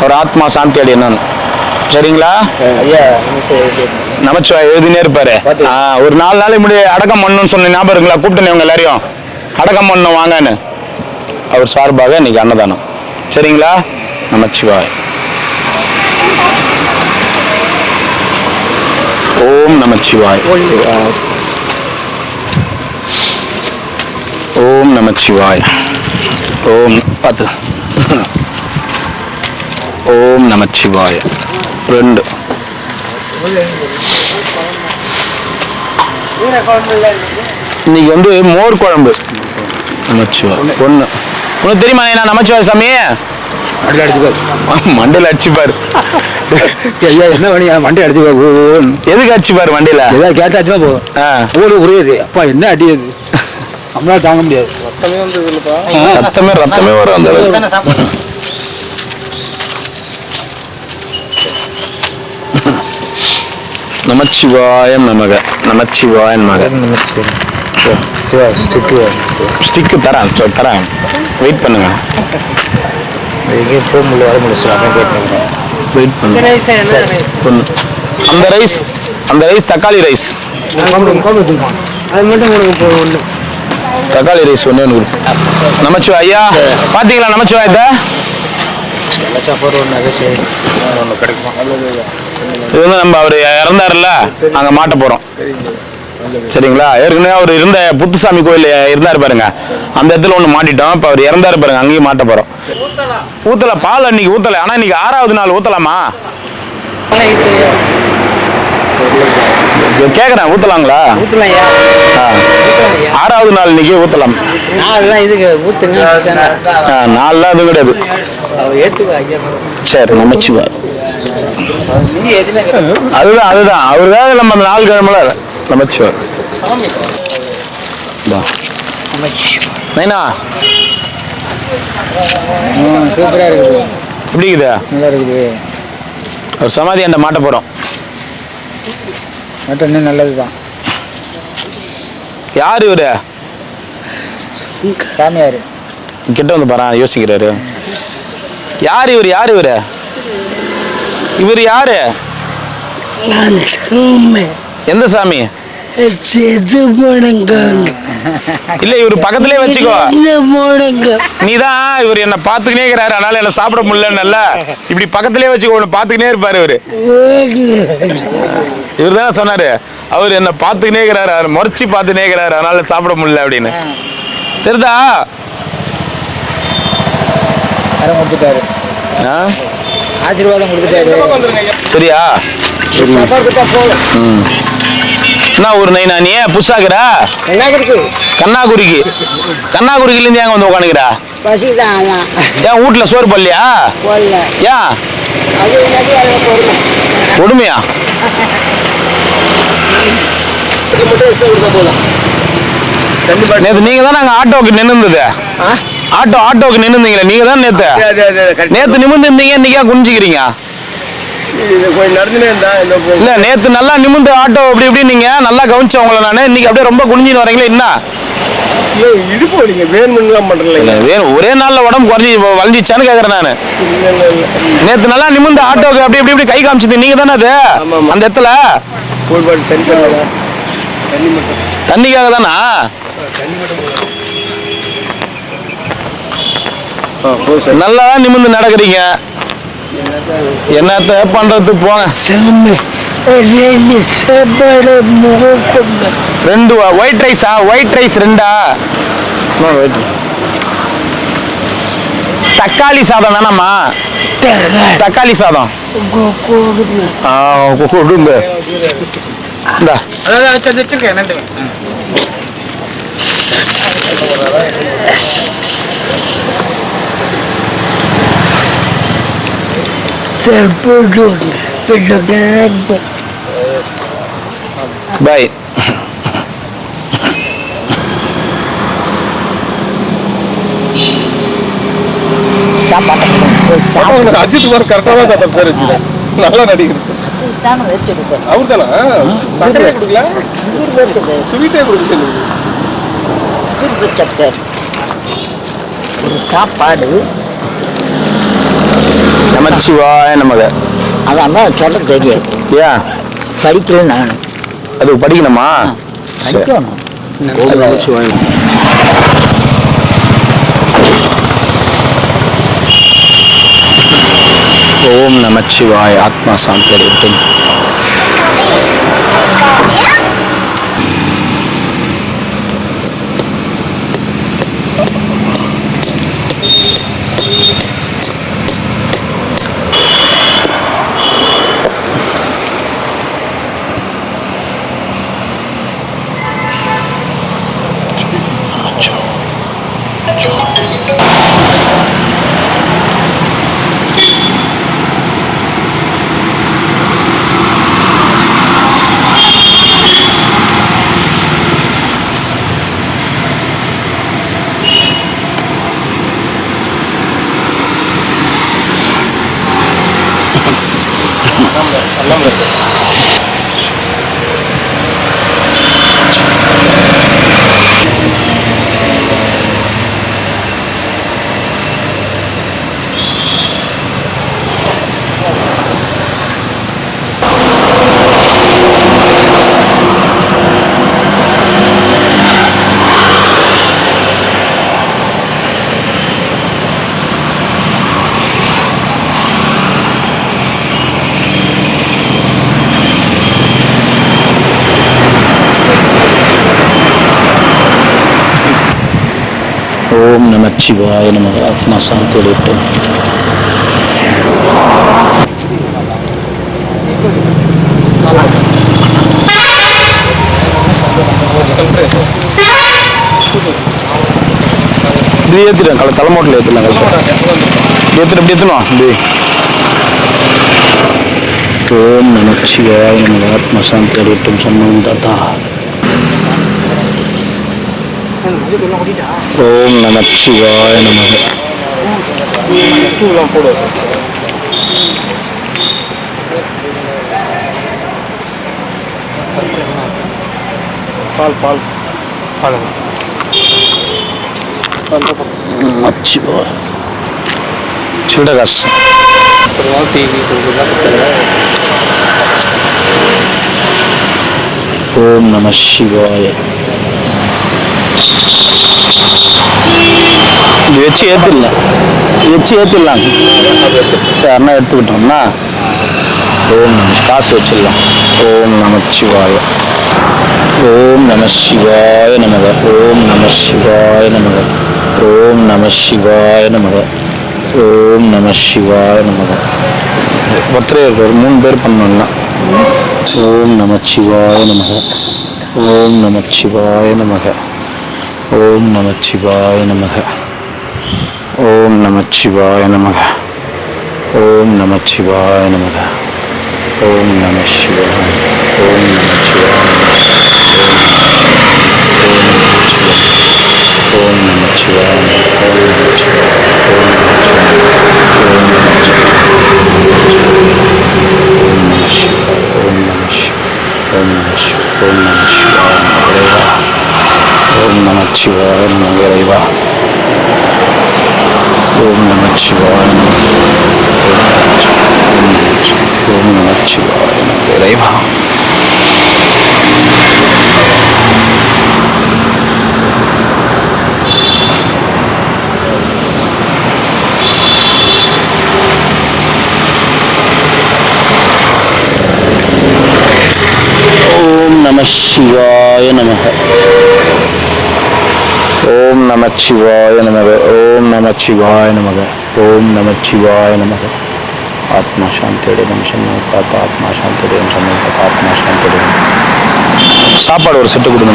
ஒரு ஆத்மா சாந்தி அடையணும். சரிங்களா? நமச்சிவாய் எழுதினே இருப்பாரு. ஒரு 4 நாளைக்கு முன்னாடி அடக்கம் பண்ணணும்னு சொன்ன ஞாபகம் இருக்குங்களா? கூப்பிட்டு இவங்க எல்லாரையும் அடக்கம் பண்ணணும் வாங்கன்னு. அவர் சார்பாக இன்னைக்கு அன்னதானம். சரிங்களா? நமச்சிவாய். ஓம் நமச்சிவாய். ஓம் நமச்சிவாய். ஓம் பார்த்து. ஓம் நமச்சிவாய். 2 இன்னைக்கு வந்து மோர் குழம்பு. நமச்சிவாய். 1 உனக்கு தெரியுமா என்ன நமச்சிவாய் சாமி? மண்டையில அடிச்சுப்பாரு. ஐயா என்ன பண்ணி மண்டை அடிச்சுப்பாரு. எதுக்கு அடிச்சுப்பாரு மண்டையில? ஏதாவது கேட்டாச்சுமா போதும். புரியுது. அப்பா என்ன அடியது நம்மளால தாங்க முடியாது. ரத்தமே வரும் அந்த நமச்சிவாயம் நமக. நமச்சிவாயன் மக. ஸ்டிக்கு தரேன் வெயிட் பண்ணுங்க. எங்கேயும் போக முடியல, வர முடிச்சு. வெயிட் பண்ணுங்க. அந்த ரைஸ் தக்காளி ரைஸ். அது மட்டும் கொடுங்க. தக்காளி ரைஸ் ஒன்று நமச்சிவாய். ஐயா பார்த்தீங்களா நமச்சிவாயத்தை? இது வந்து நம்ம அவர் இறந்தாருல்ல, அங்கே மாட்ட போகிறோம். சரிங்களா? ஏற்கனவே அவர் இருந்த புத்துசாமி கோயில் இருந்தாரு பாருங்க, அந்த இடத்துல ஒன்று மாட்டிட்டோம். இப்போ அவர் இறந்தாரு பாருங்க, அங்கேயும் மாட்ட போகிறோம். ஊத்தல பால் அன்னைக்கு ஊத்தலை, ஆனால் இன்னைக்கு 6வது நாள் ஊத்தலாமா? கேட்குறேன், ஊத்தலாங்களா? 6வது நாள் இன்னைக்கு ஊத்தலாம். 4 இதுக்கு ஊத்துங்க. 4 அது கிடையாது. சரி, நமச்சிவாய். அதுதான் அவருக்காக நம்ம அந்த நாள் கிழமைல நமச்சிவாய். நைனா சூப்பரா இருக்குது. எப்படி இருக்குதா? நல்லா இருக்குது. ஒரு சமாதி அந்த மாட்ட போறோம். இன்னும் நல்லதுதான். யாரு இவரு? சாமியார் கிட்ட வந்து பாரு, யோசிக்கிறாரு. யாரு இவரு? யாரு இவரு? இவர் யாரு? எந்த சாமி? இல்ல, இவரு பக்கத்திலே வச்சுக்கோ. நீதான் இவர் என்ன பாத்துக்கினே இருக்கிறாரு, அதனால என்ன சாப்பிட முடியல. இப்படி பக்கத்திலே வச்சுக்கோ, பாத்துக்கினே இருப்பாரு இவரு. இவர் தான் சொன்னாரு, அவர் என்ன பாத்துக்கினே இருக்கிறாரு, அவர் முறைச்சி பாத்துனே இருக்கிறாரு, அதனால சாப்பிட முடியல அப்படின்னு. தெரியுதா? கொடுத்துட்டாரு, ஆசீர்வாதம் கொடுத்துட்டாரு. சரியா? என்ன ஊர் நைனா நீ? புதுசாக்குறா? கண்ணாகுரிக்கு. கண்ணாகுரிக்குல இருந்து ஏங்க வந்து உட்காந்துக்கிறா? ஏன் வீட்டுல சோறு போடலையா? ஏன் கொடுமையா? நேத்து நீங்க தான் நாங்க ஆட்டோக்கு நின்னுது. ஆட்டோக்கு நின்னுந்தீங்களே நீங்க தான் நேத்து நிமிர்ந்து இருந்தீங்க, இன்னைக்கா குனிஞ்சிக்கிறீங்க? இல்ல, நேத்து நல்லா நிமிர்ந்து ஆட்டோ அப்படி இப்படி நீங்க நல்லா கவனிச்ச உங்களை நானு. இன்னைக்கு அப்படியே ரொம்ப குனிஞ்சின்னு வரீங்களே, என்ன ஒரே நாள்ல உடம்பு குறைஞ்சி வளைஞ்சிச்சான்னு கேக்குறேன் நானு. நேத்து நல்லா நிமிர்ந்து ஆட்டோக்கு அப்படி இப்படி இப்படி கை காமிச்சது நீங்க தானே? அது அந்த இடத்துல தண்ணிக்காக தானா? நல்லா நிமிர்ந்து நடக்கிறீங்க, என்னத்த பண்றது போங்க. 2 ஒயிட் ரைஸா? White rice 2. தக்காளி சாதம் வேணாமா? தக்காளி சாதம் கொடுங்க. பாய். அஜித் குமார் கரெக்டாக தான் பேர் வச்சுக்கிறேன், நல்லா நடிகர். அவர் தானா? சக்கரையே கொடுக்கல, ஸ்வீட்டே கொடுக்கல. ஒரு சாப்பாடு நமச்சிவாய நமக. அதான் சொல்ல தெரியாது. ஏன் படிக்கிறேன் நான்? அது படிக்கணுமா? ஓம் நமச்சிவாய. ஆத்மா சாந்தி அடையட்டும். ஓம் நமச்சிவாய நமக. ஆத்மா சாந்தி அடையட்டும். இது ஏற்றிட்டேன், தலைமோட்டில் ஏற்றிடலாம். இப்படி எத்தணும் இப்படி. ஓம் நமச்சிவாய நமக. ஆத்மா சாந்தி அடையட்டும் சண்முகம் தாத்தா. ஓம் நமச்சிவாய நமக. நமச்சிவாய. சில்லற காசு ஓம் நம சிவாய. இது வச்சு ஏற்றிடலாம் யாருன்னா எடுத்துக்கிட்டோம்னா ஓம் நம காசு வச்சிடலாம். ஓம் நம சிவாய. ஓம் நம சிவாய நமக. ஓம் நம சிவாய நமக. ஓம் நம சிவாய நமக. ஓம் நம சிவாய நமக. ஒருத்தரே இருக்கார், 3 பேர் பண்ணலாம். ஓம் நம சிவாய நமக. ஓம் நம சிவாய நமக. ஓம் நம சிவாய நமக. ஓம் நம சிவாய நமக. ஓம் நம சிவாய நமக. ஓம் நம சிவாய. ஓம் நம சிவாய. ஓம் நம சிவாய. ஓம் நம சிவாய நமக இறைவா. ஓம் நம சிவாய நமக. ஓம் நம சிவாய நமக இறைவா. ஓம் நம சிவாய நமக. ஓம் நம சிவாய நமக. ஓம் நம சிவாய நமக. ஓம் நம சிவாய நமக. ஆத்மா சாந்தி அடையும் சண்முக தாத்தா. ஆத்மா சாந்தி அடையும் சண்முக தாத்தா. ஆத்மா சாந்தி அடையும். சாப்பாடு ஒரு செட்டு கொடு.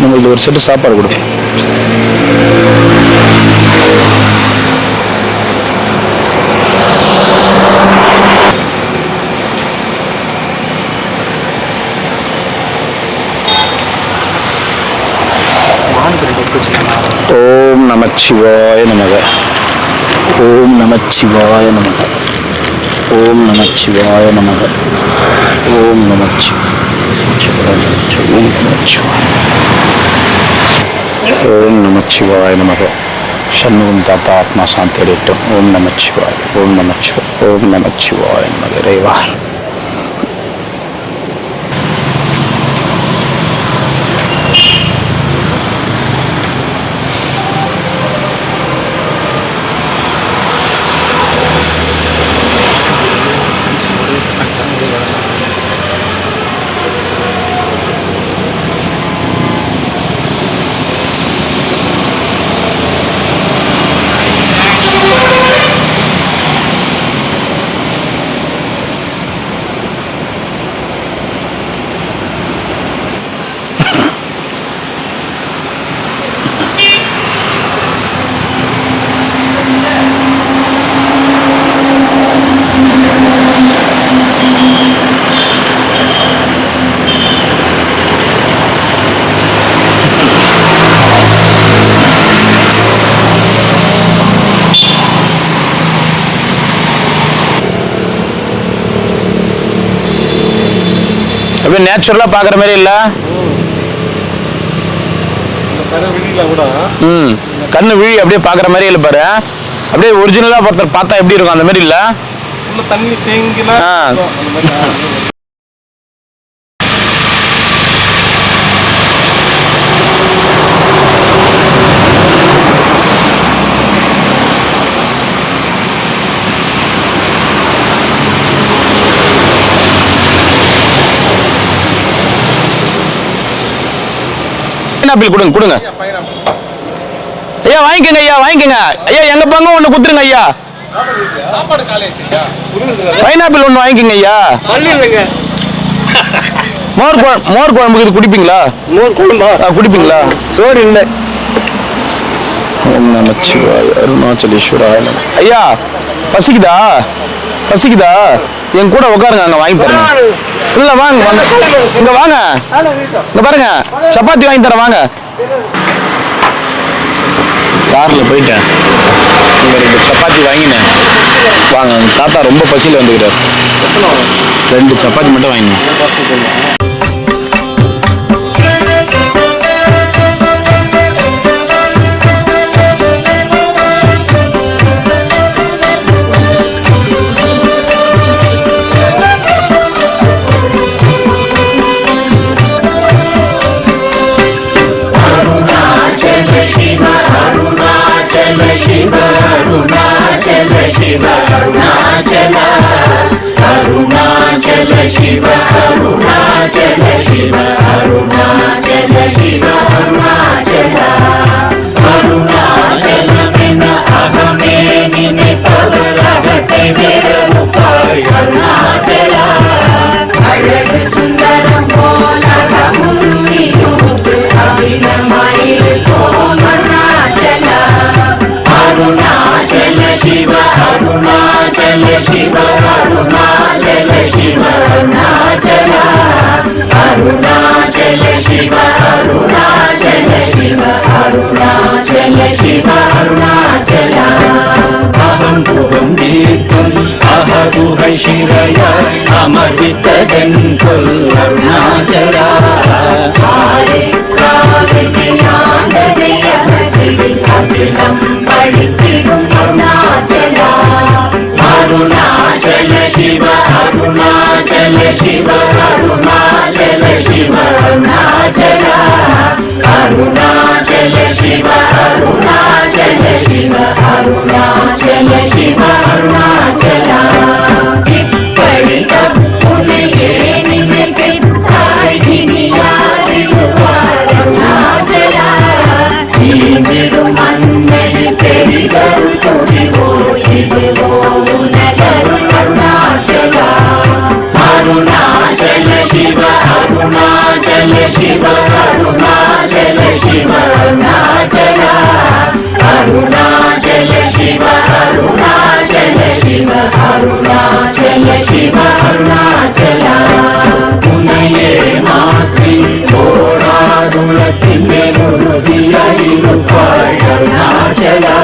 நம்மளுக்கு ஒரு செட்டு சாப்பாடு கொடு. ஓம் நம சிவாய நமக. ஓம் நம சிவாய நமக. ஓம் நம சிவாய நமக. ஓம் நம ஓம் நம சிவாய நமக. சண்முகம் தாத்தா ஆத்மா சாந்தி அடையட்டும். ஓம் நம சிவாய. ஓம் நம சிவாய. ஓம் நம சிவாய நமக இறைவா. அப்படியே நேச்சுரலா பாக்குற மாதிரி இல்ல. கண்ணு விழி அப்படியே பாக்குற மாதிரி இல்ல பாரு. அப்படியே ஒரிஜினலா ஒருத்தர் பார்த்தா எப்படி இருக்கும் அந்த மாதிரி இல்ல. தண்ணி தேங்கினா பைனாப்பிள் கொடுங்க கொடுங்க ஐயா. வாங்கிக்கங்க ஐயா, வாங்கிக்கங்க ஐயா. எங்க பங்கு ஒண்ணு குத்துருங்க ஐயா. பைனாப்பிள் ஒண்ணு வாங்கிக்கங்க ஐயா. மோர் குழம்புக்கு இது குடிப்பீங்களா? மோர் குழம்பா குடிப்பீங்களா? சோறு இல்லை. நமச்சிவாய அருணாச்சலேஸ்வராய நம. ஐயா பசிக்குதா? பசிக்குதா? என் கூட உட்காருங்க, அங்க வாங்கி தரேன். இல்ல வாங்க வாங்க, இங்க வாங்க, இங்க பாருங்க சப்பாத்தி வாங்கி தரேன் வாங்க. கார்ல போயிட்டேன், இங்க 2 சப்பாத்தி வாங்கினேன் வாங்க. தாத்தா ரொம்ப பசியில வந்துக்கிறார், 2 சப்பாத்தி மட்டும் வாங்கினேன். शिरया अमृतदंकुल अरुणाचला अरुणाचल शिव अरुणाचल शिव अरुणाचल शिव अरुणाचला अरुणाचल शिव अरुणाचल शिव अरुणाचल शिव अरुणाचला अरुणाचल शिव अरुणाचल शिव अरुणाचल शिव अरुणाचला अरुणाचल शिव अरुणाचल शिव अरुणाचल शिव अरुणाचला उनये मात्री ओडादुलतिने गुरुदियायिरुपाय अरुणाचला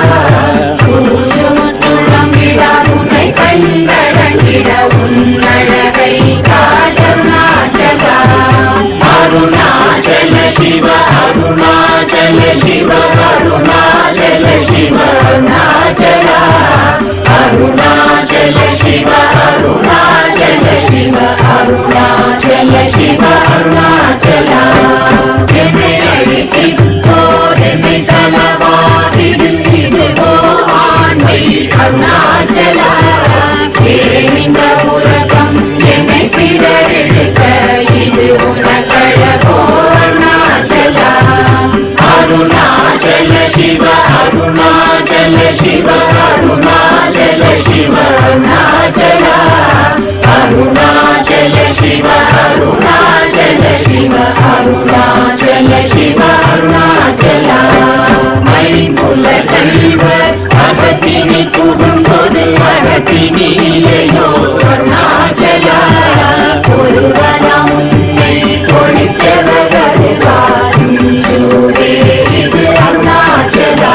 குருசுத்துளமிடா உன்னை கண்டடங்கிட உன்னழகை காடருணாச்சலா அருணாச்சல சிவ அருணாச்சல சிவ அருணாச்சல சிவ அருணாச்சலா அருணாச்சல சிவ அருணாச்சல சிவ அருணாச்சல சிவ அருணாச்சலா என்னை அழித்திப்போதென்னை தலவாதிடும் இதுவோ ஆண்மை அருணாச்சலா இந்த உலகம் என்னை பிறரெடுக்க இது உனக்கழகோ அருணாச்சலா அருணாச்சல சிவ அருணாச்சல சிவ அருணாச்சல சிவ அருணாச்சலா அருணாச்சல சிவ அருணாச்சல சிவ அருணாச்சல சிவ அருணாச்சலா மைமுல கல்வர் அகத்தினி புகும்போது அகத்தினியையோ அருணாச்சலா ஒருவரம் உன்னை கொடுத்தவர் வருவாரும் சூரே இது அருணாச்சலா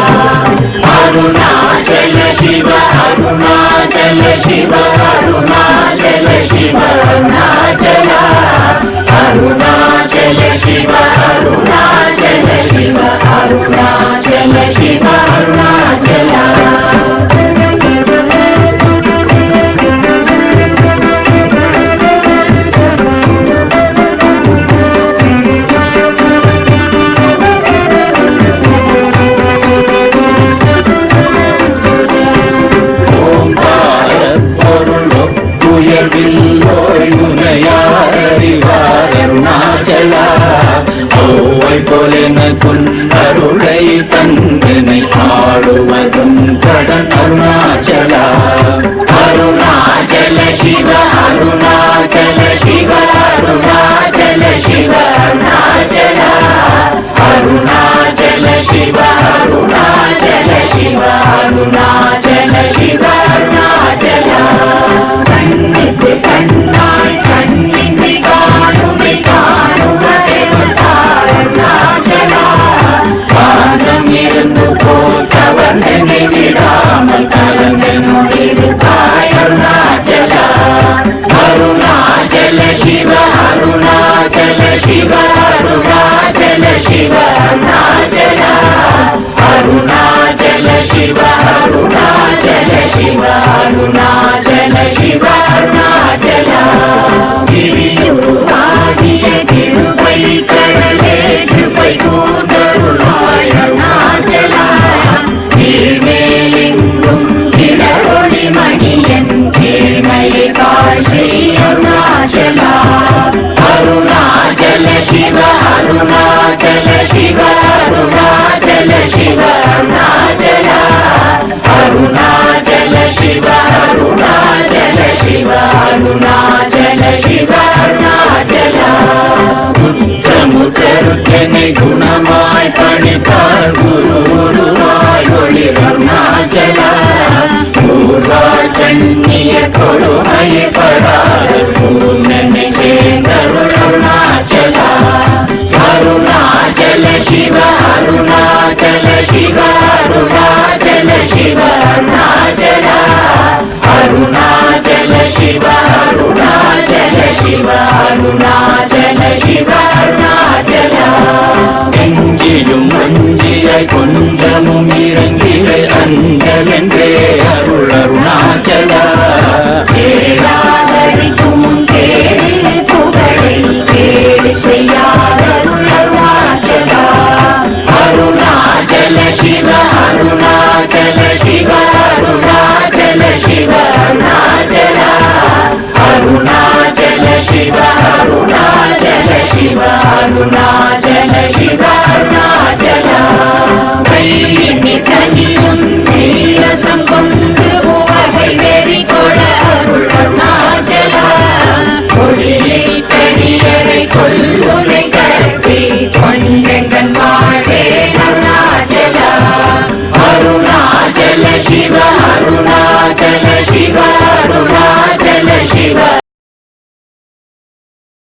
அருணாச்சல சிவ அருணாச்சல சிவ அருணாச்சல சிவ அருணாச்சலா அருணாச்சல சிவ அருணாச்சல சிவ அருணாச்சல சிவ அருணாச்சலா அருணாச்சலா ஓவை போலென குன்னருளை தந்தனை ஆளுவதும் கடன் அருணாச்சலா அருணாச்சல சிவ அருணாச்சல சிவ அருணாச்சல சிவ அருணாச்சலா அருணாச்சல சிவ அருணாச்சல शिव अरुणाचल शिव अरुणाचल अरुणाचल शिव अरुणाचल शिव अरुणाचल शिव अरुणाचल गिरियुरुवागिय கிருபை கடலே கிருபை கூர்ந்தருளாய் அருணாச்சல கீழ்மேலெங்கும் கிளரொளி மணியன் கீழ்மையை காட்சி அருணாச்சல அருணாச்சல சிவ அருணாச்சல சிவ அருணாச்சல சிவ அருணாச்சல அருணாச்சல சிவ அருணாச்சல சிவ அருணாச்சல சிவ அருணாச்சல முத்தமுத்தருத்தனை குணமாய் பணித்தாள் குரு குருவாய் ஒளி அருணாச்சல ஊர்வாழ் கண்ணிய கொடுமையை படாத பூர்ணனை சேர்ந்தருள் அருணாச்சல அருணாச்சல சிவ அருணாச்சல சிவ அருணாச்சல சிவ அருணாச்சல அருணாச்சல சிவ அருணாச்சல சிவ அருணாச்சல சிவ அருணாச்சல எங்கிலும் மஞ்சியை கொஞ்சமும் இறங்கிலை அஞ்சலென்றே அருள் அருணாச்சல கேளாதடிக்கும் கேளில் புகழை கேடு செய்யாத அருணாச்சல அருணாச்சல சிவ அருணாச்சல சிவ அருணாச்சல சிவ அருணாச்சல அருணாச்சல சிவ அருணாச்சல சிவ அருணாச்சல சிவ அருணாச்சல கையினி தனியும் நீரசம் கொண்ட